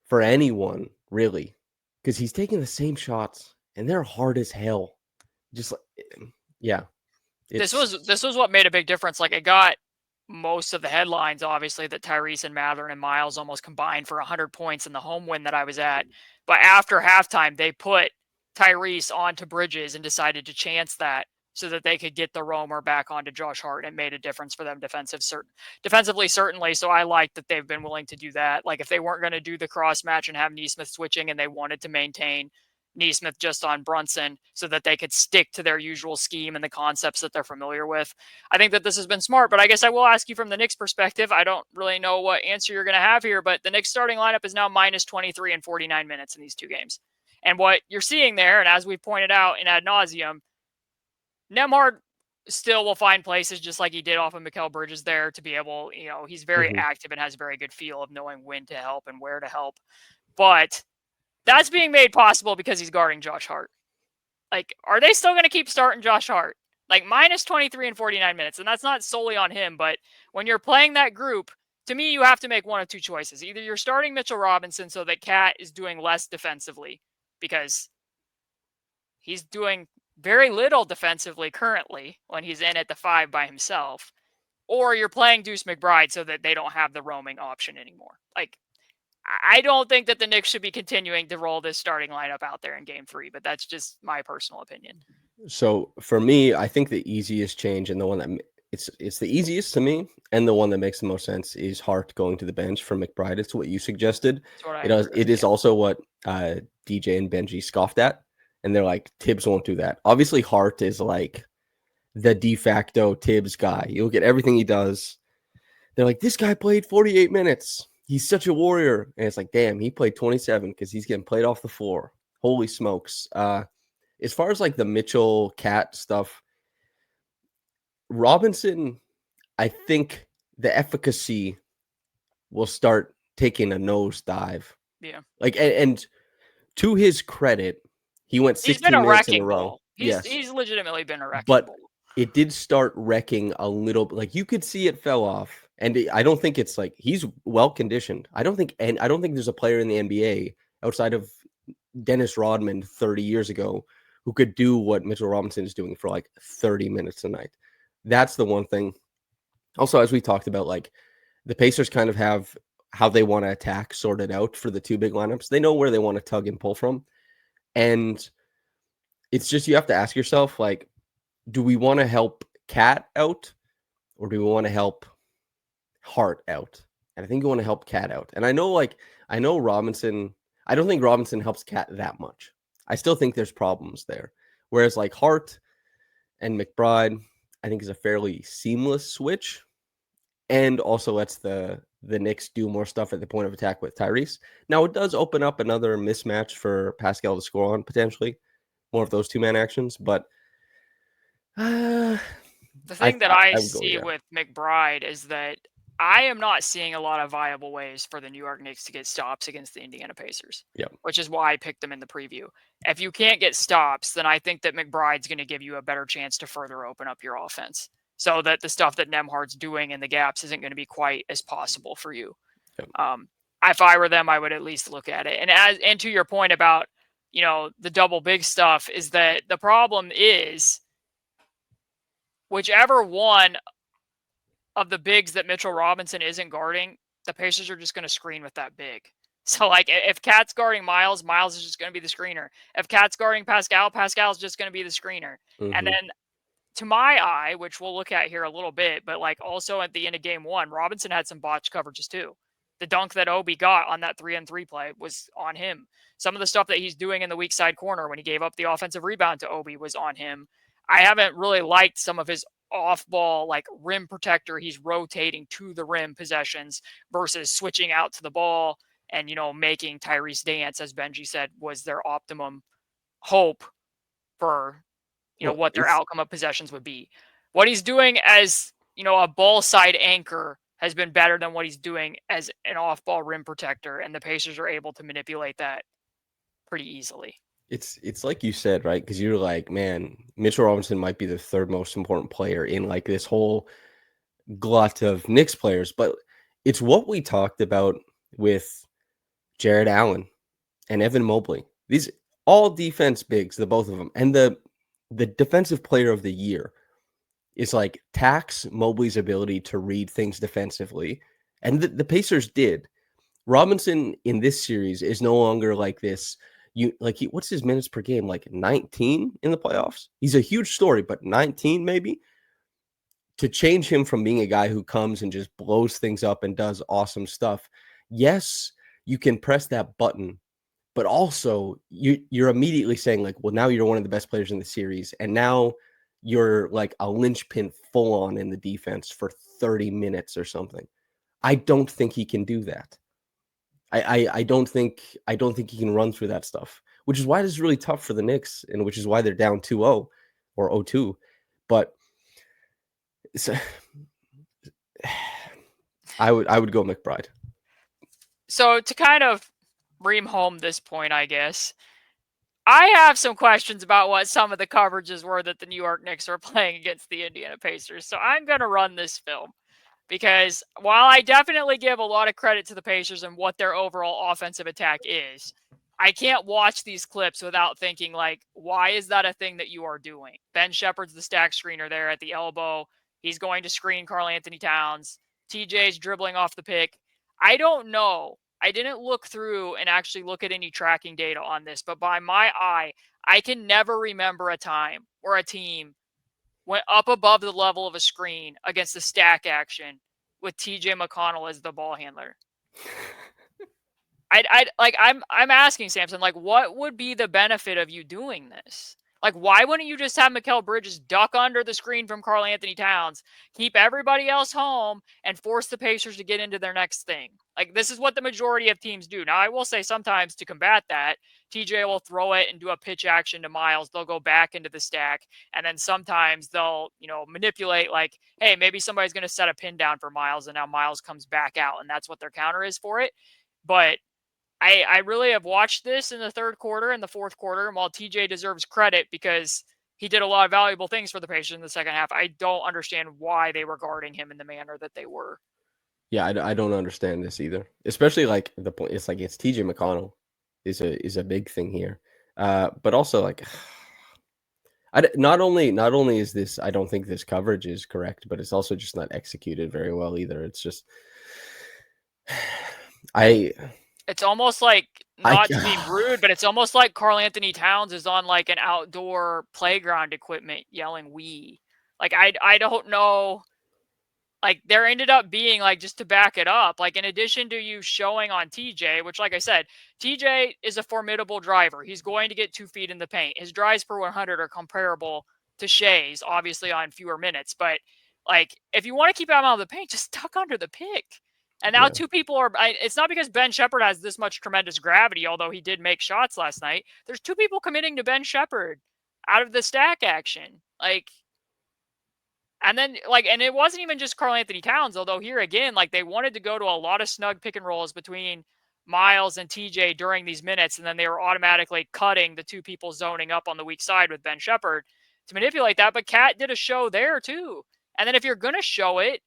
for anyone really, because he's taking the same shots and they're hard as hell. Just like, yeah, This was what made a big difference. Like, it got most of the headlines, obviously, that Tyrese and Mathurin and Miles almost combined for 100 points in the home win that I was at. But after halftime, they put Tyrese onto Bridges and decided to chance that so that they could get the roamer back onto Josh Hart, and it made a difference for them defensively, certainly. So I like that they've been willing to do that. Like, if they weren't going to do the cross match and have Nesmith switching and they wanted to maintain Nesmith just on Brunson so that they could stick to their usual scheme and the concepts that they're familiar with, I think that this has been smart. But I guess I will ask you from the Knicks perspective. I don't really know what answer you're going to have here, but the Knicks starting lineup is now minus 23 and 49 minutes in these two games. And what you're seeing there, and as we pointed out in ad nauseum, Nembhard still will find places just like he did off of Mikal Bridges there to be able, he's very active and has a very good feel of knowing when to help and where to help. But that's being made possible because he's guarding Josh Hart. Like, are they still going to keep starting Josh Hart? Like, minus 23 and 49 minutes. And that's not solely on him, but when you're playing that group, to me, you have to make one of two choices. Either you're starting Mitchell Robinson so that Cat is doing less defensively because he's doing very little defensively currently when he's in at the 5 by himself, or you're playing Deuce McBride so that they don't have the roaming option anymore. Like, I don't think that the Knicks should be continuing to roll this starting lineup out there in Game 3, but that's just my personal opinion. So for me, I think the easiest change and the one that it's the easiest to me and the one that makes the most sense is Hart going to the bench for McBride. It's what you suggested. That's what I It does. agree with, It is also what DJ and Benji scoffed at, and they're like, Tibbs won't do that. Obviously, Hart is like the de facto Tibbs guy. You'll get everything he does. They're like, this guy played 48 minutes. He's such a warrior. And it's like, damn, he played 27 because he's getting played off the floor. Holy smokes. As far as like the Mitchell Cat stuff, Robinson, I think the efficacy will start taking a nosedive. Yeah. Like, and to his credit, he went He's been 16 a minutes in a wrecking row. ball. Yes. He's legitimately been a wrecking But ball. it did start wrecking a little. Like, you could see it fell off. And I don't think it's like he's well conditioned. I don't think there's a player in the NBA outside of Dennis Rodman 30 years ago who could do what Mitchell Robinson is doing for like 30 minutes a night. That's the one thing. Also, as we talked about, like the Pacers kind of have how they want to attack sorted out for the two big lineups. They know where they want to tug and pull from. And it's just, you have to ask yourself, like, do we want to help Cat out or do we want to help Hart out? And I think you want to help Cat out. And I know Robinson, I don't think Robinson helps Cat that much. I still think there's problems there. Whereas like Hart and McBride, I think is a fairly seamless switch. And also lets the Knicks do more stuff at the point of attack with Tyrese. Now it does open up another mismatch for Pascal to score on potentially. More of those two-man actions, but the thing that I would go, see yeah. with McBride is that I am not seeing a lot of viable ways for the New York Knicks to get stops against the Indiana Pacers. Yeah. Which is why I picked them in the preview. If you can't get stops, then I think that McBride's going to give you a better chance to further open up your offense, so that the stuff that Nembhard's doing in the gaps isn't going to be quite as possible for you. Yeah. If I were them, I would at least look at it. And to your point about the double big stuff, is that the problem is whichever one of the bigs that Mitchell Robinson isn't guarding, the Pacers are just going to screen with that big. So, like, if Cat's guarding Miles, Miles is just going to be the screener. If Cat's guarding Pascal, Pascal's just going to be the screener. And then, to my eye, which we'll look at here a little bit, but, like, also at the end of game one, Robinson had some botch coverages too. The dunk that Obi got on that 3-on-3 play was on him. Some of the stuff that he's doing in the weak side corner when he gave up the offensive rebound to Obi was on him. I haven't really liked some of his off-ball, like, rim protector. He's rotating to the rim possessions versus switching out to the ball and, making Tyrese dance, as Benji said, was their optimum hope for, Well, what their it's outcome of possessions would be. What he's doing as, a ball side anchor has been better than what he's doing as an off-ball rim protector, and the Pacers are able to manipulate that pretty easily. it's like you said, right? Because you're like, man, Mitchell Robinson might be the third most important player in like this whole glut of Knicks players, but it's what we talked about with Jared Allen and Evan Mobley. These all defense bigs, the both of them, and the defensive player of the year is like tax Mobley's ability to read things defensively, and the Pacers did. Robinson in this series is no longer like this. What's his minutes per game? Like 19 in the playoffs. He's a huge story, but 19 maybe. To change him from being a guy who comes and just blows things up and does awesome stuff. Yes, you can press that button, but also you're immediately saying like, well, now you're one of the best players in the series, and now you're like a linchpin full on in the defense for 30 minutes or something. I don't think he can do that. I don't think he can run through that stuff, which is why this is really tough for the Knicks, and which is why they're down 2-0 or 0-2. But it's, I would go McBride. So to kind of ream home this point, I guess, I have some questions about what some of the coverages were that the New York Knicks were playing against the Indiana Pacers. So I'm going to run this film. Because while I definitely give a lot of credit to the Pacers and what their overall offensive attack is, I can't watch these clips without thinking, like, why is that a thing that you are doing? Ben Shepherd's the stack screener there at the elbow. He's going to screen Karl Anthony Towns. TJ's dribbling off the pick. I don't know. I didn't look through and actually look at any tracking data on this, but by my eye, I can never remember a time where a team went up above the level of a screen against the stack action with TJ McConnell as the ball handler. I'm asking Samson, like, what would be the benefit of you doing this? Like, why wouldn't you just have Mikal Bridges duck under the screen from Karl Anthony Towns, keep everybody else home, and force the Pacers to get into their next thing? Like, this is what the majority of teams do. Now, I will say sometimes to combat that, TJ will throw it and do a pitch action to Miles. They'll go back into the stack. And then sometimes they'll, manipulate, like, hey, maybe somebody's going to set a pin down for Miles, and now Miles comes back out, and that's what their counter is for it. But I really have watched this in the third quarter and the fourth quarter, and while TJ deserves credit because he did a lot of valuable things for the Pacers in the second half, I don't understand why they were guarding him in the manner that they were. Yeah, I don't understand this either. Especially like the point. It's like it's TJ McConnell is a big thing here, but also like. Not only is this, I don't think this coverage is correct, but it's also just not executed very well either. It's just, It's almost like, not to be rude, but it's almost like Karl Anthony Towns is on like an outdoor playground equipment yelling "we." Like I don't know. Like there ended up being, like, just to back it up, like in addition to you showing on TJ, which, like I said, TJ is a formidable driver. He's going to get 2 feet in the paint. His drives per 100 are comparable to Shea's, obviously on fewer minutes. But like, if you want to keep him out of the paint, just tuck under the pick. And now Yeah. two people are. It's not because Ben Shepherd has this much tremendous gravity, although he did make shots last night. There's 2 people committing to Ben Shepherd out of the stack action. Like, and then, like, and it wasn't even just Karl Anthony Towns, although here again, like, they wanted to go to a lot of snug pick and rolls between Miles and TJ during these minutes, and then they were automatically cutting the 2 people zoning up on the weak side with Ben Shepherd to manipulate that. But Cat did a show there too. And then if you're going to show it,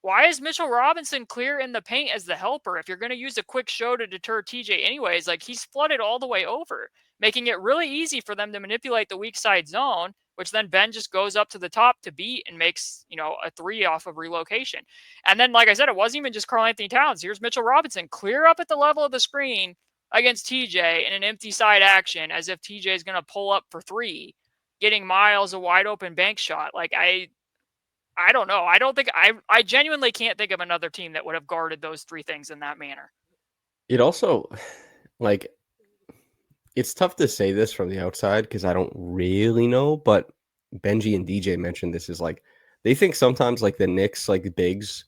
Why is Mitchell Robinson clear in the paint as the helper? If you're going to use a quick show to deter TJ anyways, like he's flooded all the way over, making it really easy for them to manipulate the weak side zone, which then Ben just goes up to the top to beat and makes, a three off of relocation. And then, like I said, it wasn't even just Karl-Anthony Towns. Here's Mitchell Robinson clear up at the level of the screen against TJ in an empty side action as if TJ is going to pull up for three, getting Miles a wide open bank shot. Like I don't know. I don't think I genuinely can't think of another team that would have guarded those three things in that manner. It also, like, it's tough to say this from the outside because I don't really know, but Benji and DJ mentioned this is like they think sometimes like the Knicks, like bigs,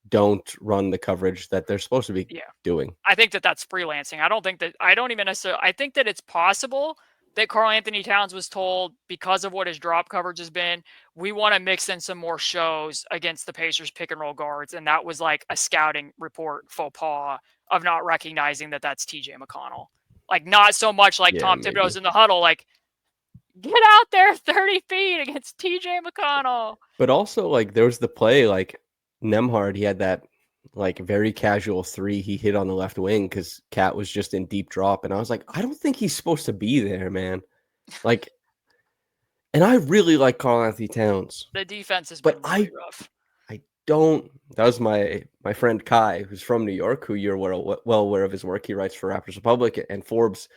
don't run the coverage that they're supposed to be Yeah. doing. I think that that's freelancing. I don't even necessarily, I think that it's possible that Karl-Anthony Towns was told because of what his drop coverage has been, we want to mix in some more shows against the Pacers pick and roll guards. And that was like a scouting report faux pas of not recognizing that that's TJ McConnell. Like not so much like Yeah, Tom maybe. Thibodeau's in the huddle, like get out there 30 feet against TJ McConnell. But also, like, there was the play, like, Nembhard, he had that, like, very casual three he hit on the left wing because Cat was just in deep drop. And I was like, I don't think he's supposed to be there, man. Like, and I really like Karl-Anthony Towns, The defense has but been really rough. I don't. That was my friend Kai, who's from New York, who you're well aware of his work. He writes for Raptors Republic and Forbes.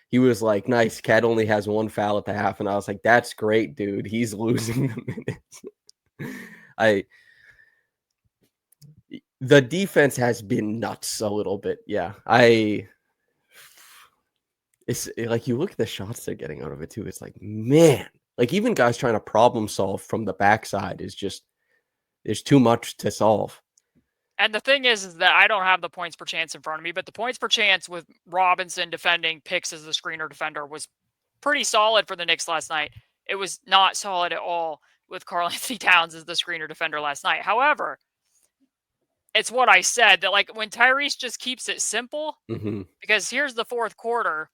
He was like, "Nice, Cat only has one foul at the half," and I was like, "That's great, dude. He's losing the minutes." I the defense has been nuts a little bit. Yeah, it's like you look at the shots they're getting out of it too. It's like, man, like even guys trying to problem solve from the backside is just there's too much to solve. And the thing is that I don't have the points per chance in front of me, but the points per chance with Robinson defending picks as the screener defender was pretty solid for the Knicks last night. It was not solid at all with Karl-Anthony Towns as the screener defender last night. However, it's what I said that like when Tyrese just keeps it simple, Mm-hmm. because here's the fourth quarter,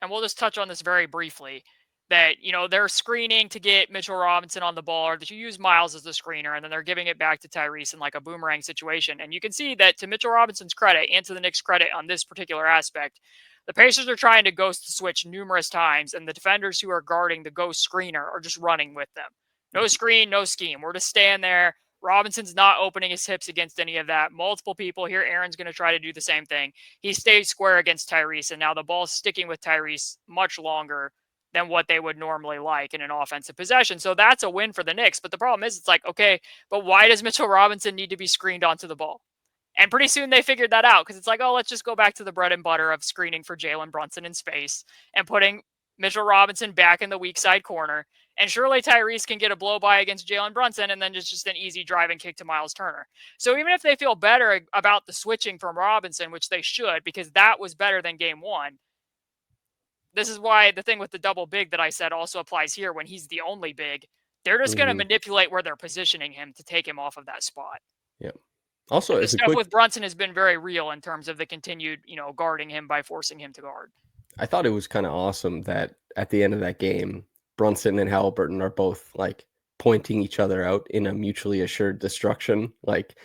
and we'll just touch on this very briefly, that, they're screening to get Mitchell Robinson on the ball, or that you use Miles as the screener, and then they're giving it back to Tyrese in like a boomerang situation. And you can see that to Mitchell Robinson's credit and to the Knicks' credit on this particular aspect, the Pacers are trying to ghost switch numerous times, and the defenders who are guarding the ghost screener are just running with them. No screen, no scheme. We're just staying there. Robinson's not opening his hips against any of that. Multiple people here. Aaron's going to try to do the same thing. He stayed square against Tyrese, and now the ball's sticking with Tyrese much longer than what they would normally like in an offensive possession. So that's a win for the Knicks. But the problem is, it's like, okay, but why does Mitchell Robinson need to be screened onto the ball? And pretty soon they figured that out because it's like, oh, let's just go back to the bread and butter of screening for Jalen Brunson in space and putting Mitchell Robinson back in the weak side corner. And surely Tyrese can get a blow by against Jalen Brunson, and then just an easy drive and kick to Miles Turner. So even if they feel better about the switching from Robinson, which they should, because that was better than game one, this is why the thing with the double big that I said also applies here when he's the only big. They're just going to Mm-hmm. manipulate where they're positioning him to take him off of that spot. Yeah. Also, And the as a stuff quick, with Brunson has been very real in terms of the continued, guarding him by forcing him to guard. I thought it was kind of awesome that at the end of that game, Brunson and Halliburton are both like pointing each other out in a mutually assured destruction. Like,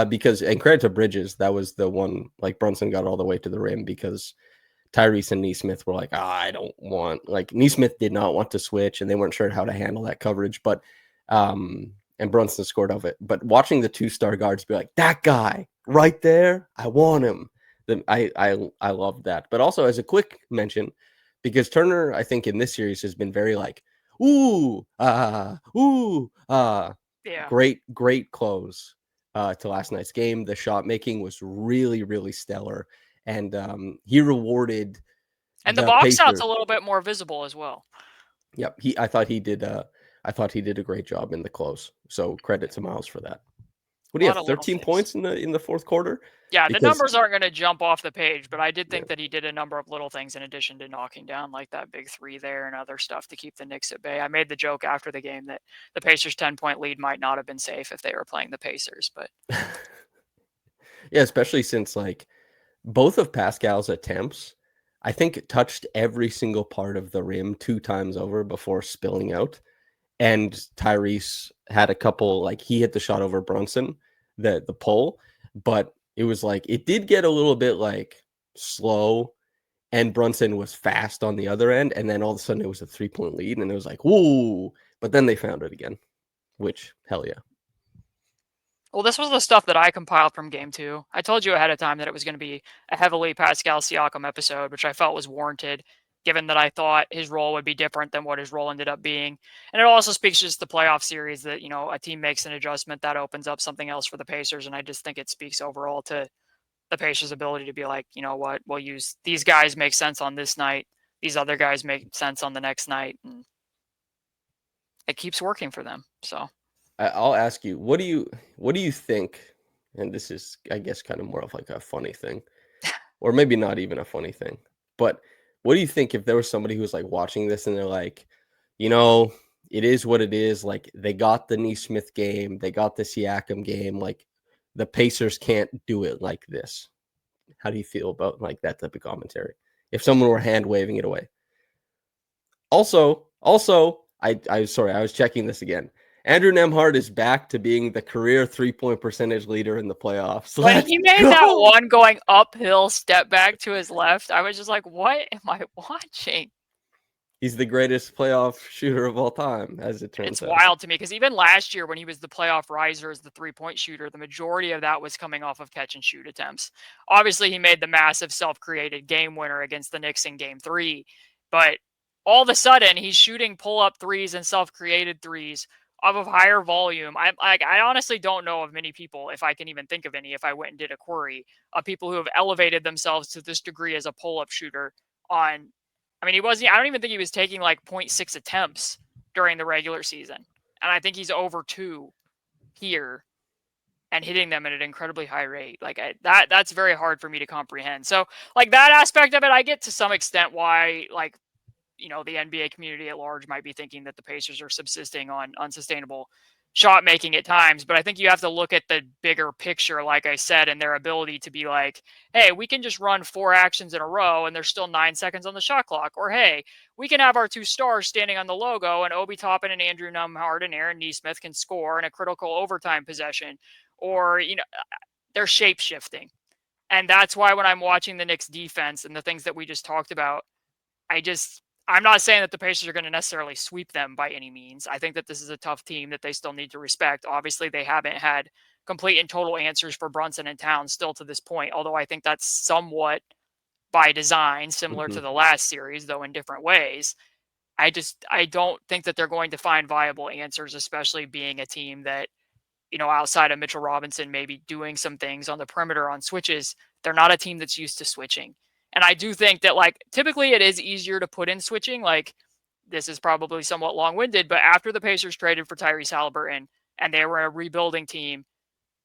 because, and credit to Bridges, that was the one, like, Brunson got all the way to the rim because Tyrese and Neesmith were like, I don't want, like, Neesmith did not want to switch and they weren't sure how to handle that coverage. But, and Brunson scored of it. But watching the 2-star guards be like, that guy right there, I want him. I love that. But also as a quick mention, because Turner, I think in this series has been very like, Yeah. great close to last night's game. The shot making was really, really stellar. And he rewarded And the the box out's Pacers. a little bit more visible as well. Yep. I thought he did a great job in the close. So credit to Miles for that. What A do you lot have? of little 13 things. points in the fourth quarter? Yeah, the Because numbers aren't going to jump off the page, but I did yeah. think that he did a number of little things in addition to knocking down like that big three there and other stuff to keep the Knicks at bay. I made the joke after the game that the Pacers' 10-point lead might not have been safe if they were playing the Pacers, but Yeah, especially since like both of Pascal's attempts, I think it touched every single part of the rim 2 times over before spilling out. And Tyrese had a couple, like he hit the shot over Brunson the pull, but it was like it did get a little bit like slow, and Brunson was fast on the other end, and then all of a sudden it was a 3-point lead, and it was like, whoa! But then they found it again, which hell yeah. Well, this was the stuff that I compiled from game 2. I told you ahead of time that it was going to be a heavily Pascal Siakam episode, which I felt was warranted, given that I thought his role would be different than what his role ended up being. And it also speaks just to the playoff series that, a team makes an adjustment that opens up something else for the Pacers. And I just think it speaks overall to the Pacers' ability to be like, you know what, we'll use these guys make sense on this night. These other guys make sense on the next night. And it keeps working for them. So I'll ask you, what do you think? And this is, I guess, kind of more of like a funny thing, or maybe not even a funny thing. But what do you think if there was somebody who was like watching this and they're like, you know, it is what it is. Like they got the Neesmith game, they got the Siakam game. Like the Pacers can't do it like this. How do you feel about like that type of commentary? If someone were hand waving it away. Also, I sorry, I was checking this again. Andrew Nembhard is back to being the career 3-point percentage leader in the playoffs. when Let's he made that go. one going uphill step back to his left, I was just like, what am I watching? He's the greatest playoff shooter of all time, as it turns It's out. wild to me because even last year when he was the playoff riser as the 3-point shooter, the majority of that was coming off of catch and shoot attempts. Obviously, he made the massive self-created game winner against the Knicks in game 3, but all of a sudden he's shooting pull-up threes and self-created threes off of higher volume. I honestly don't know of many people, if I can even think of any, if I went and did a query of people who have elevated themselves to this degree as a pull-up shooter on. I mean, I don't even think he was taking like 0.6 attempts during the regular season. And I think he's over 2 here and hitting them at an incredibly high rate. Like that's very hard for me to comprehend. So like that aspect of it, I get to some extent why like the NBA community at large might be thinking that the Pacers are subsisting on unsustainable shot making at times, but I think you have to look at the bigger picture, like I said, and their ability to be like, hey, we can just run 4 actions in a row and there's still 9 seconds on the shot clock. Or hey, we can have our 2 stars standing on the logo and Obi Toppin and Andrew Nembhard and Aaron Neesmith can score in a critical overtime possession. Or, they're shape shifting. And that's why when I'm watching the Knicks defense and the things that we just talked about, I'm not saying that the Pacers are going to necessarily sweep them by any means. I think that this is a tough team that they still need to respect. Obviously, they haven't had complete and total answers for Brunson and Towns still to this point, although I think that's somewhat by design, similar to Mhm. the last series, though in different ways. I don't think that they're going to find viable answers, especially being a team that, outside of Mitchell Robinson maybe doing some things on the perimeter on switches, they're not a team that's used to switching. And I do think that like typically it is easier to put in switching. Like this is probably somewhat long-winded, but after the Pacers traded for Tyrese Halliburton and they were a rebuilding team,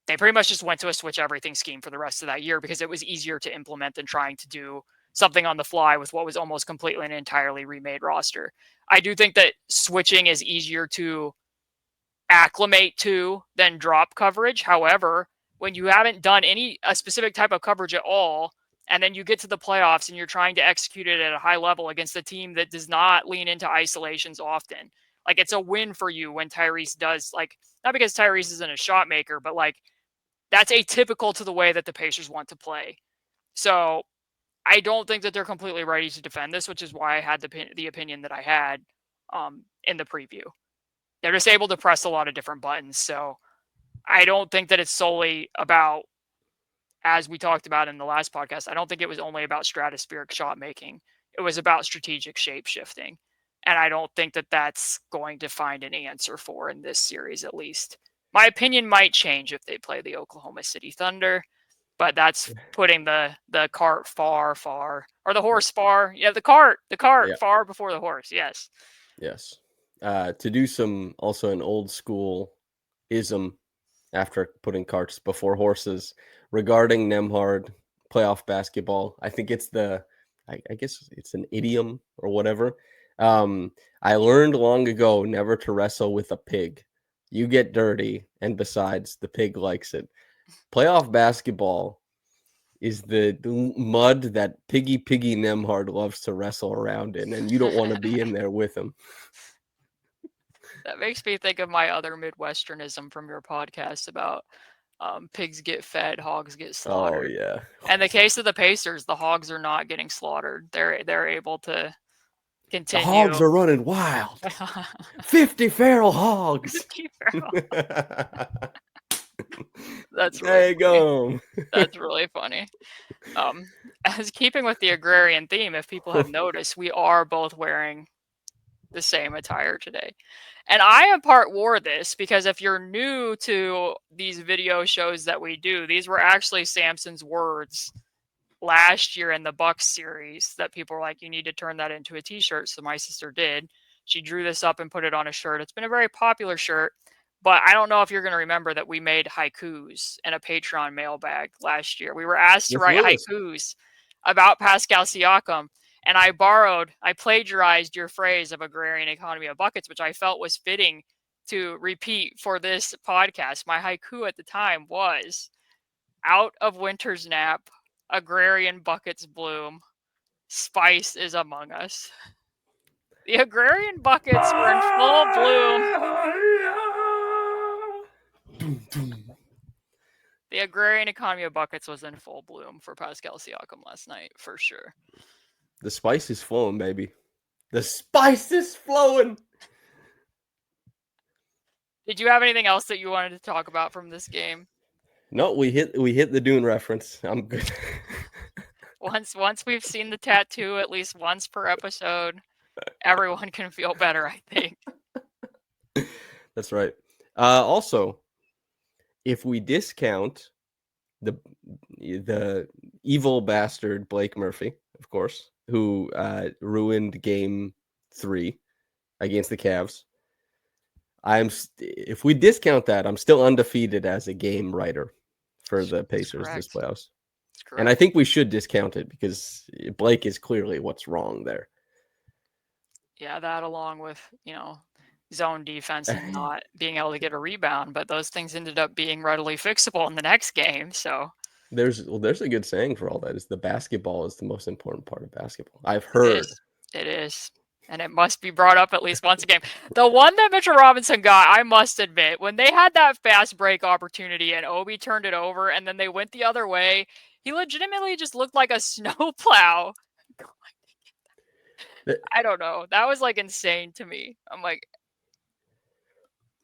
they pretty much just went to a switch everything scheme for the rest of that year because it was easier to implement than trying to do something on the fly with what was almost completely and entirely remade roster. I do think that switching is easier to acclimate to than drop coverage. However, when you haven't done a specific type of coverage at all, and then you get to the playoffs and you're trying to execute it at a high level against a team that does not lean into isolations often, like it's a win for you when Tyrese does, like, not because Tyrese isn't a shot maker, but like that's atypical to the way that the Pacers want to play. So I don't think that they're completely ready to defend this, which is why I had the opinion that I had in the preview. They're just able to press a lot of different buttons. So I don't think that it's solely about, as we talked about in the last podcast, I don't think it was only about stratospheric shot making. It was about strategic shape shifting. And I don't think that that's going to find an answer for in this series, at least. My opinion might change if they play the Oklahoma City Thunder, but that's putting the cart far, far, or the horse far. Yeah, the cart Yeah. far before the horse. Yes. Yes. To do some also an old school ism after putting carts before horses regarding Nemhard playoff basketball. I think it's I guess it's an idiom or whatever. I learned long ago never to wrestle with a pig. You get dirty, and besides, the pig likes it. Playoff basketball is the mud that Piggy Nemhard loves to wrestle around in, and you don't want to be in there with him. That makes me think of my other Midwesternism from your podcast about Pigs get fed, hogs get Oh slaughtered. yeah. In the case of the Pacers, the hogs are not getting slaughtered. They're able to The hogs continue. are running wild. 50 feral hogs. That's really There you funny. go. That's really funny. As keeping with the agrarian theme, if people have noticed, we are both wearing the same attire today. And I in part wore this because if you're new to these video shows that we do, these were actually Samson's words last year in the Bucks series that people were like, you need to turn that into a t-shirt. So my sister did. She drew this up and put it on a shirt. It's been a very popular shirt, but I don't know if you're going to remember that we made haikus in a Patreon mailbag last year. We were asked to With write Willis. haikus about Pascal Siakam, and I plagiarized your phrase of agrarian economy of buckets, which I felt was fitting to repeat for this podcast. My haiku at the time was, out of winter's nap, agrarian buckets bloom, spice is among us. The agrarian buckets were in full bloom. The agrarian economy of buckets was in full bloom for Pascal Siakam last night, for sure. The spice is flowing, baby. The spice is flowing. Did you have anything else that you wanted to talk about from this game? No, we hit the Dune reference. I'm good. Once we've seen the tattoo at least once per episode, everyone can feel better, I think. That's right. Also, if we discount the evil bastard Blake Murphy, of course, who ruined Game 3 against the Cavs, if we discount that, I'm still undefeated as a game writer for the Pacers this playoffs. And I think we should discount it because Blake is clearly what's wrong there. Yeah, that along with, zone defense and not being able to get a rebound, but those things ended up being readily fixable in the next game. So there's a good saying for all that, is the basketball is the most important part of basketball. I've heard. It is. And it must be brought up at least once a game. The one that Mitchell Robinson got, I must admit, when they had that fast break opportunity and Obi turned it over and then they went the other way, he legitimately just looked like a snowplow. I don't know. That was like insane to me. I'm like,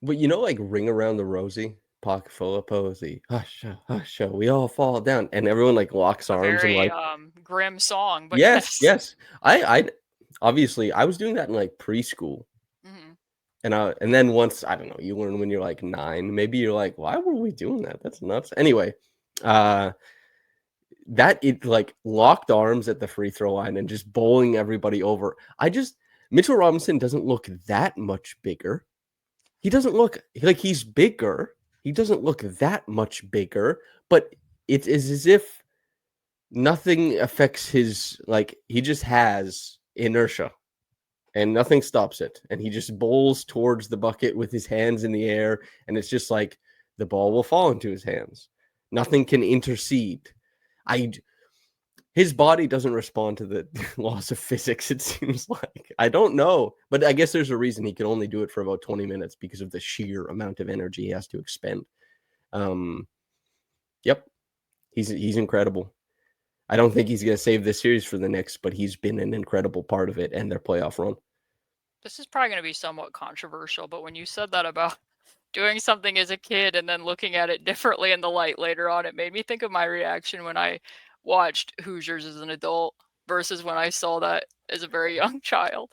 but like Ring Around the Rosie, pocket full of posy, hush, hush, we all fall down, and everyone like locks arms very and like grim song, but yes. I obviously I was doing that in like preschool. Mm-hmm. And then once, I don't know, you learn when you're like 9, maybe you're like, why were we doing that? That's nuts. Anyway, that it like locked arms at the free throw line and just bowling everybody over. Mitchell Robinson doesn't look that much bigger. He doesn't look like he's bigger. He doesn't look that much bigger, but it is as if nothing affects his, like, he just has inertia and nothing stops it. And he just bowls towards the bucket with his hands in the air. And it's just like the ball will fall into his hands. Nothing can intercede. His body doesn't respond to the laws of physics, it seems like. I don't know, but I guess there's a reason he can only do it for about 20 minutes because of the sheer amount of energy he has to expend. Yep, he's incredible. I don't think he's going to save this series for the Knicks, but he's been an incredible part of it and their playoff run. This is probably going to be somewhat controversial, but when you said that about doing something as a kid and then looking at it differently in the light later on, it made me think of my reaction when I watched Hoosiers as an adult versus when I saw that as a very young child.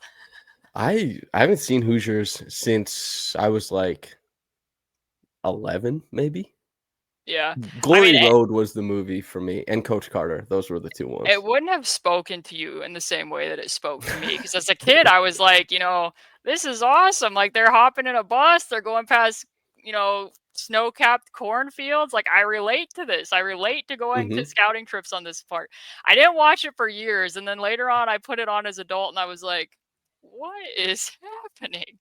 I haven't seen Hoosiers since I was like 11, maybe. Yeah. Glory Road was the movie for me, and Coach Carter. Those were the two ones. It wouldn't have spoken to you in the same way that it spoke to me, because as a kid, I was like, this is awesome. Like, they're hopping in a bus, they're going past, snow-capped cornfields. Like, I relate to this. I relate to going to scouting trips on this part. I didn't watch it for years, and then later on, I put it on as an adult, and I was like, what is happening?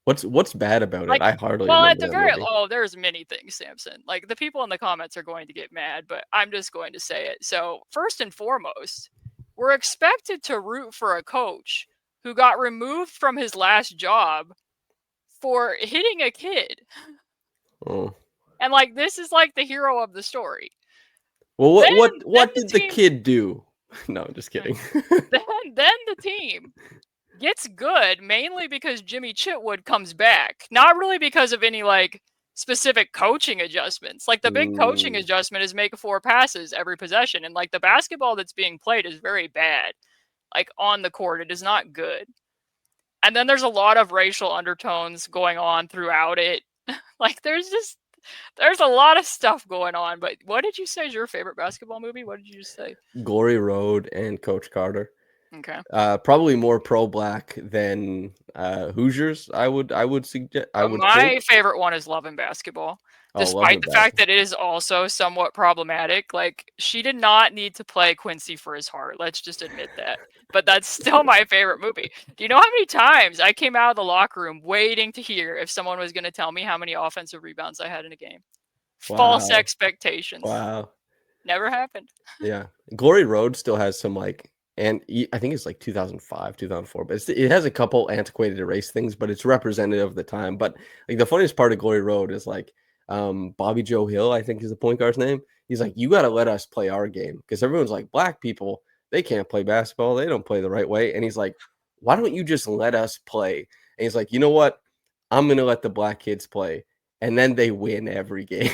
What's bad about it? I hardly well, remember that movie. there's many things, Samson. Like, the people in the comments are going to get mad, but I'm just going to say it. So, first and foremost, we're expected to root for a coach who got removed from his last job for hitting a kid. Oh. And like this is like the hero of the story. Well, Then then what the did the team kid do? No, I'm just kidding. then the team gets good mainly because Jimmy Chitwood comes back. Not really because of any like specific coaching adjustments. Like the big coaching Mm, adjustment is make 4 passes every possession, and like the basketball that's being played is very bad. Like on the court, it is not good. And then there's a lot of racial undertones going on throughout it. Like there's a lot of stuff going on. But what did you say is your favorite basketball movie? What did you just say? Glory Road and Coach Carter. Okay. Probably more pro black than Hoosiers. I would suggest. I would think. My favorite one is Love and Basketball, Oh, love despite and the fact basketball. that it is also somewhat problematic. Like, she did not need to play Quincy for his heart. Let's just admit that. But that's still my favorite movie. Do you know how many times I came out of the locker room waiting to hear if someone was going to tell me how many offensive rebounds I had in a game? False Wow, expectations. wow. Never happened. Yeah, Glory Road still has some like, and I think it's like 2005, 2004, but it has a couple antiquated erase things, but it's representative of the time. But like the funniest part of Glory Road is like, Bobby Joe Hill, I think is the point guard's name. He's like, you got to let us play our game because everyone's like, black people, they can't play basketball, they don't play the right way, and he's like, why don't you just let us play? And he's like, you know what, I'm gonna let the black kids play, and then they win every game.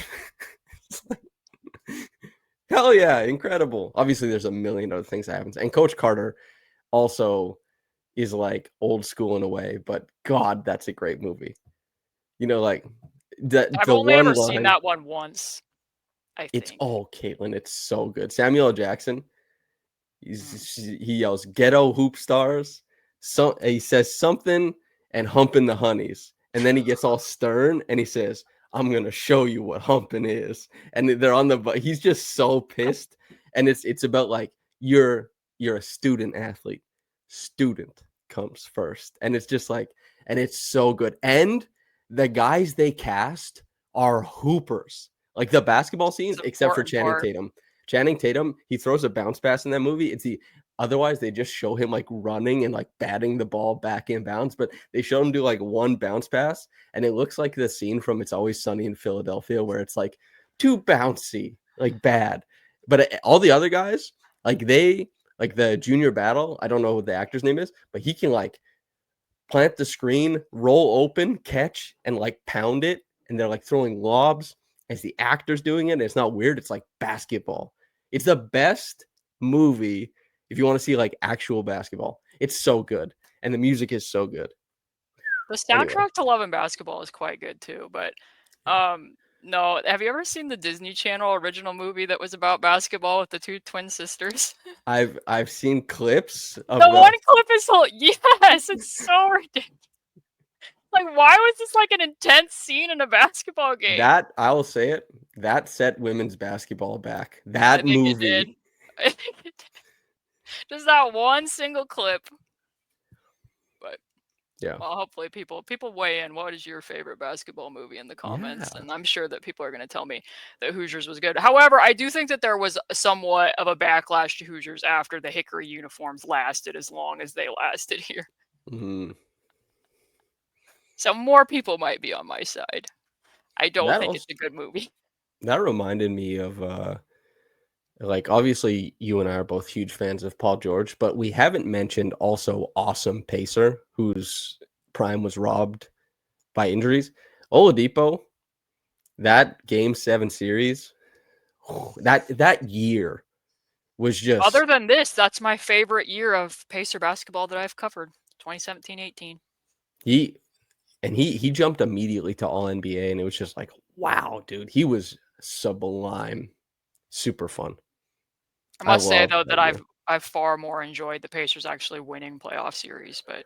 It's like, hell yeah, incredible. Obviously, there's a million other things that happens. And Coach Carter also is like old school in a way, but God, that's a great movie. You know, like I've the only one ever seen line, that one once, I it's think. oh Caitlin, it's so good. Samuel L. Jackson, Mm. he yells ghetto hoop stars. So he says something and humping the honeys. And then he gets all stern and he says, I'm gonna show you what humping is. And they're on the he's just so pissed. And it's about like you're a student athlete. Student comes first. And it's just like, and it's so good. And the guys they cast are hoopers. Like the basketball It's scenes, an except for important Channing part. Tatum. Channing Tatum, he throws a bounce pass in that movie. It's the otherwise they just show him like running and like batting the ball back in bounds, but they show him do like one bounce pass, and it looks like the scene from It's Always Sunny in Philadelphia where it's like too bouncy, like bad. But all the other guys, like they like the junior battle, I don't know what the actor's name is, but he can like plant the screen, roll open, catch, and like pound it. And they're like throwing lobs as the actor's doing it. And it's not weird. It's like basketball. It's the best movie if you want to see like actual basketball. It's so good. And the music is so good. The Anyway, soundtrack to Love and Basketball is quite good too, but yeah. no, have you ever seen the Disney Channel original movie that was about basketball with the two twin sisters? I've seen clips The of one the clip is yes, it's so ridiculous. Like, why was this like an intense scene in a basketball game? that I will say it, that set women's basketball back. I That think it did. movie. I think it did. Just that one single clip. But Yeah. well, hopefully people weigh in. What is your favorite basketball movie in the comments? Yeah. And I'm sure that people are going to tell me that Hoosiers was good. However, I do think that there was somewhat of a backlash to Hoosiers after the Hickory uniforms lasted as long as they lasted here. Mhm. So more people might be on my side. I don't That think it's also a good movie. that reminded me of like obviously you and I are both huge fans of Paul George, but we haven't mentioned also awesome pacer whose prime was robbed by injuries. Oladipo, that game 7 series, that year was Other just than this, that's my favorite year of Pacer basketball that I've covered. 2017-18. he he jumped immediately to all NBA and it was just like, wow, dude, he was sublime. Super fun. I I must say love though that that year. I've far more enjoyed the Pacers actually winning playoff series, but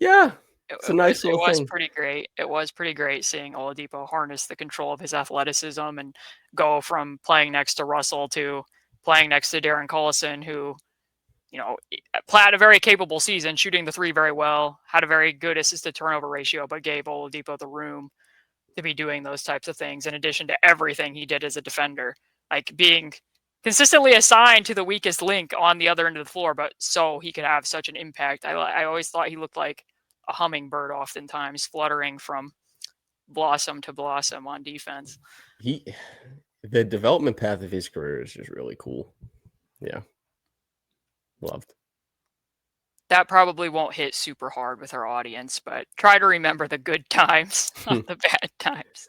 Yeah. it, It's a it was nice it little was thing. pretty great. It was pretty great seeing Oladipo harness the control of his athleticism and go from playing next to Russell to playing next to Darren Collison, who had a very capable season, shooting the three very well, had a very good assist to turnover ratio, but gave Oladipo the room to be doing those types of things in addition to everything he did as a defender, like being consistently assigned to the weakest link on the other end of the floor, but so he could have such an impact. I always thought he looked like a hummingbird oftentimes fluttering from blossom to blossom on defense. The development path of his career is just really cool. Yeah. Loved. That probably won't hit super hard with our audience, but try to remember the good times, not the bad times.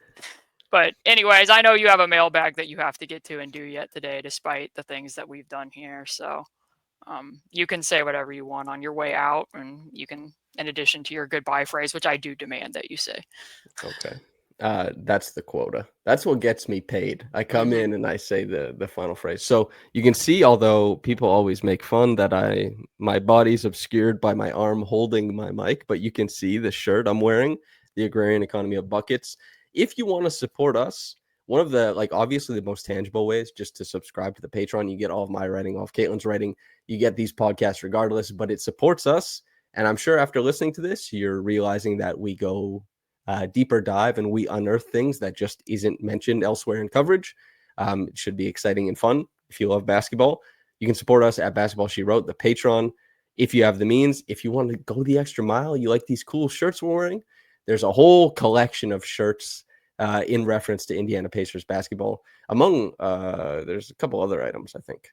But anyways, I know you have a mailbag that you have to get to and do yet today, despite the things that we've done here. So you can say whatever you want on your way out, and you can, in addition to your goodbye phrase, which I do demand that you say. Okay. That's the quota. That's what gets me paid. I come in and I say the final phrase. So you can see, although people always make fun that my body's obscured by my arm holding my mic, but you can see the shirt I'm wearing, the Agrarian Economy of Buckets. If you want to support us, one of the, like, obviously the most tangible ways, just to subscribe to the Patreon. You get all of my writing, all of Caitlin's writing. You get these podcasts regardless, but it supports us. And I'm sure after listening to this, you're realizing that we go deeper dive and we unearth things that just isn't mentioned elsewhere in coverage. It should be exciting and fun. If you love basketball, you can support us at Basketball She Wrote, the Patreon. If you have the means, if you want to go the extra mile, you like these cool shirts we're wearing, there's a whole collection of shirts in reference to Indiana Pacers basketball. Among there's a couple other items, I think,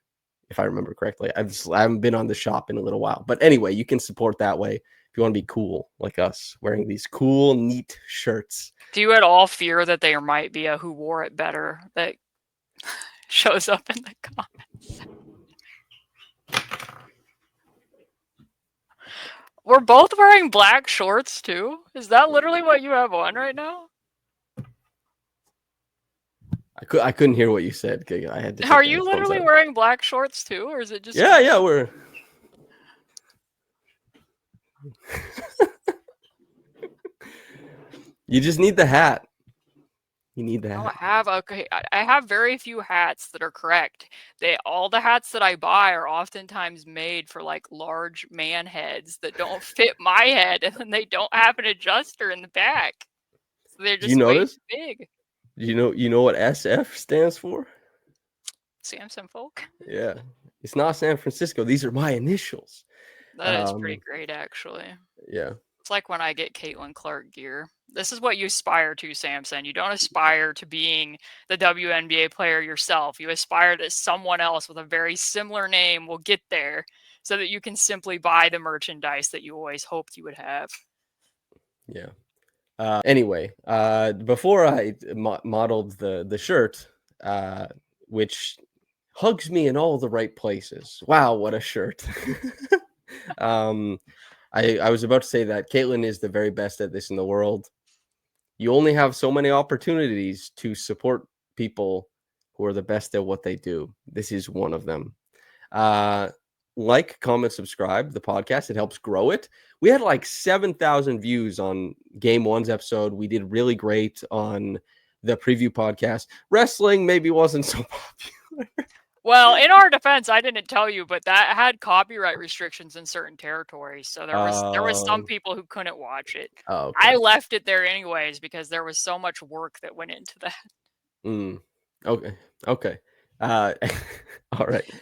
if I remember correctly. I haven't been on the shop in a little while, but anyway, you can support that way. If you want to be cool like us, wearing these cool, neat shirts. Do you at all fear that there might be a who wore it better that shows up in the comments? We're both wearing black shorts too? Is that literally what you have on right now? I couldn't hear what you said. I had to. Are you literally wearing black shorts too, or is it just? Yeah, we're. You just need the hat. You need the hat. I have very few hats that are correct. All the hats that I buy are oftentimes made for like large man heads that don't fit my head, and then they don't have an adjuster in the back, so they're just way too big. You know what SF stands for? Samson Folk. Yeah, it's not San Francisco. These are my initials. That is pretty great, actually. Yeah. It's like when I get Caitlin Clark gear. This is what you aspire to, Samson. You don't aspire to being the WNBA player yourself. You aspire that someone else with a very similar name will get there so that you can simply buy the merchandise that you always hoped you would have. Yeah. Anyway, before I modeled the shirt, which hugs me in all the right places. Wow, what a shirt. I was about to say that Caitlin is the very best at this in the world. You only have so many opportunities to support people who are the best at what they do. This is one of them. Like, comment, subscribe the podcast. It helps grow it. We had like 7,000 views on Game 1's episode. We did really great on the preview podcast. Wrestling maybe wasn't so popular. Well, in our defense, I didn't tell you, but that had copyright restrictions in certain territories. So there was some people who couldn't watch it. Okay. I left it there anyways because there was so much work that went into that. Okay. All right.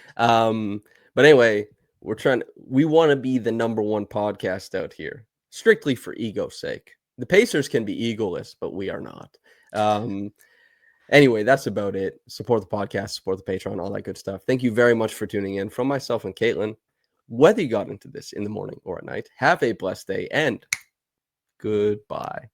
But anyway, we want to be the number one podcast out here, strictly for ego's sake. The Pacers can be egoless, but we are not. Anyway, that's about it. Support the podcast, support the Patreon, all that good stuff. Thank you very much for tuning in. From myself and Caitlin, whether you got into this in the morning or at night, have a blessed day and goodbye.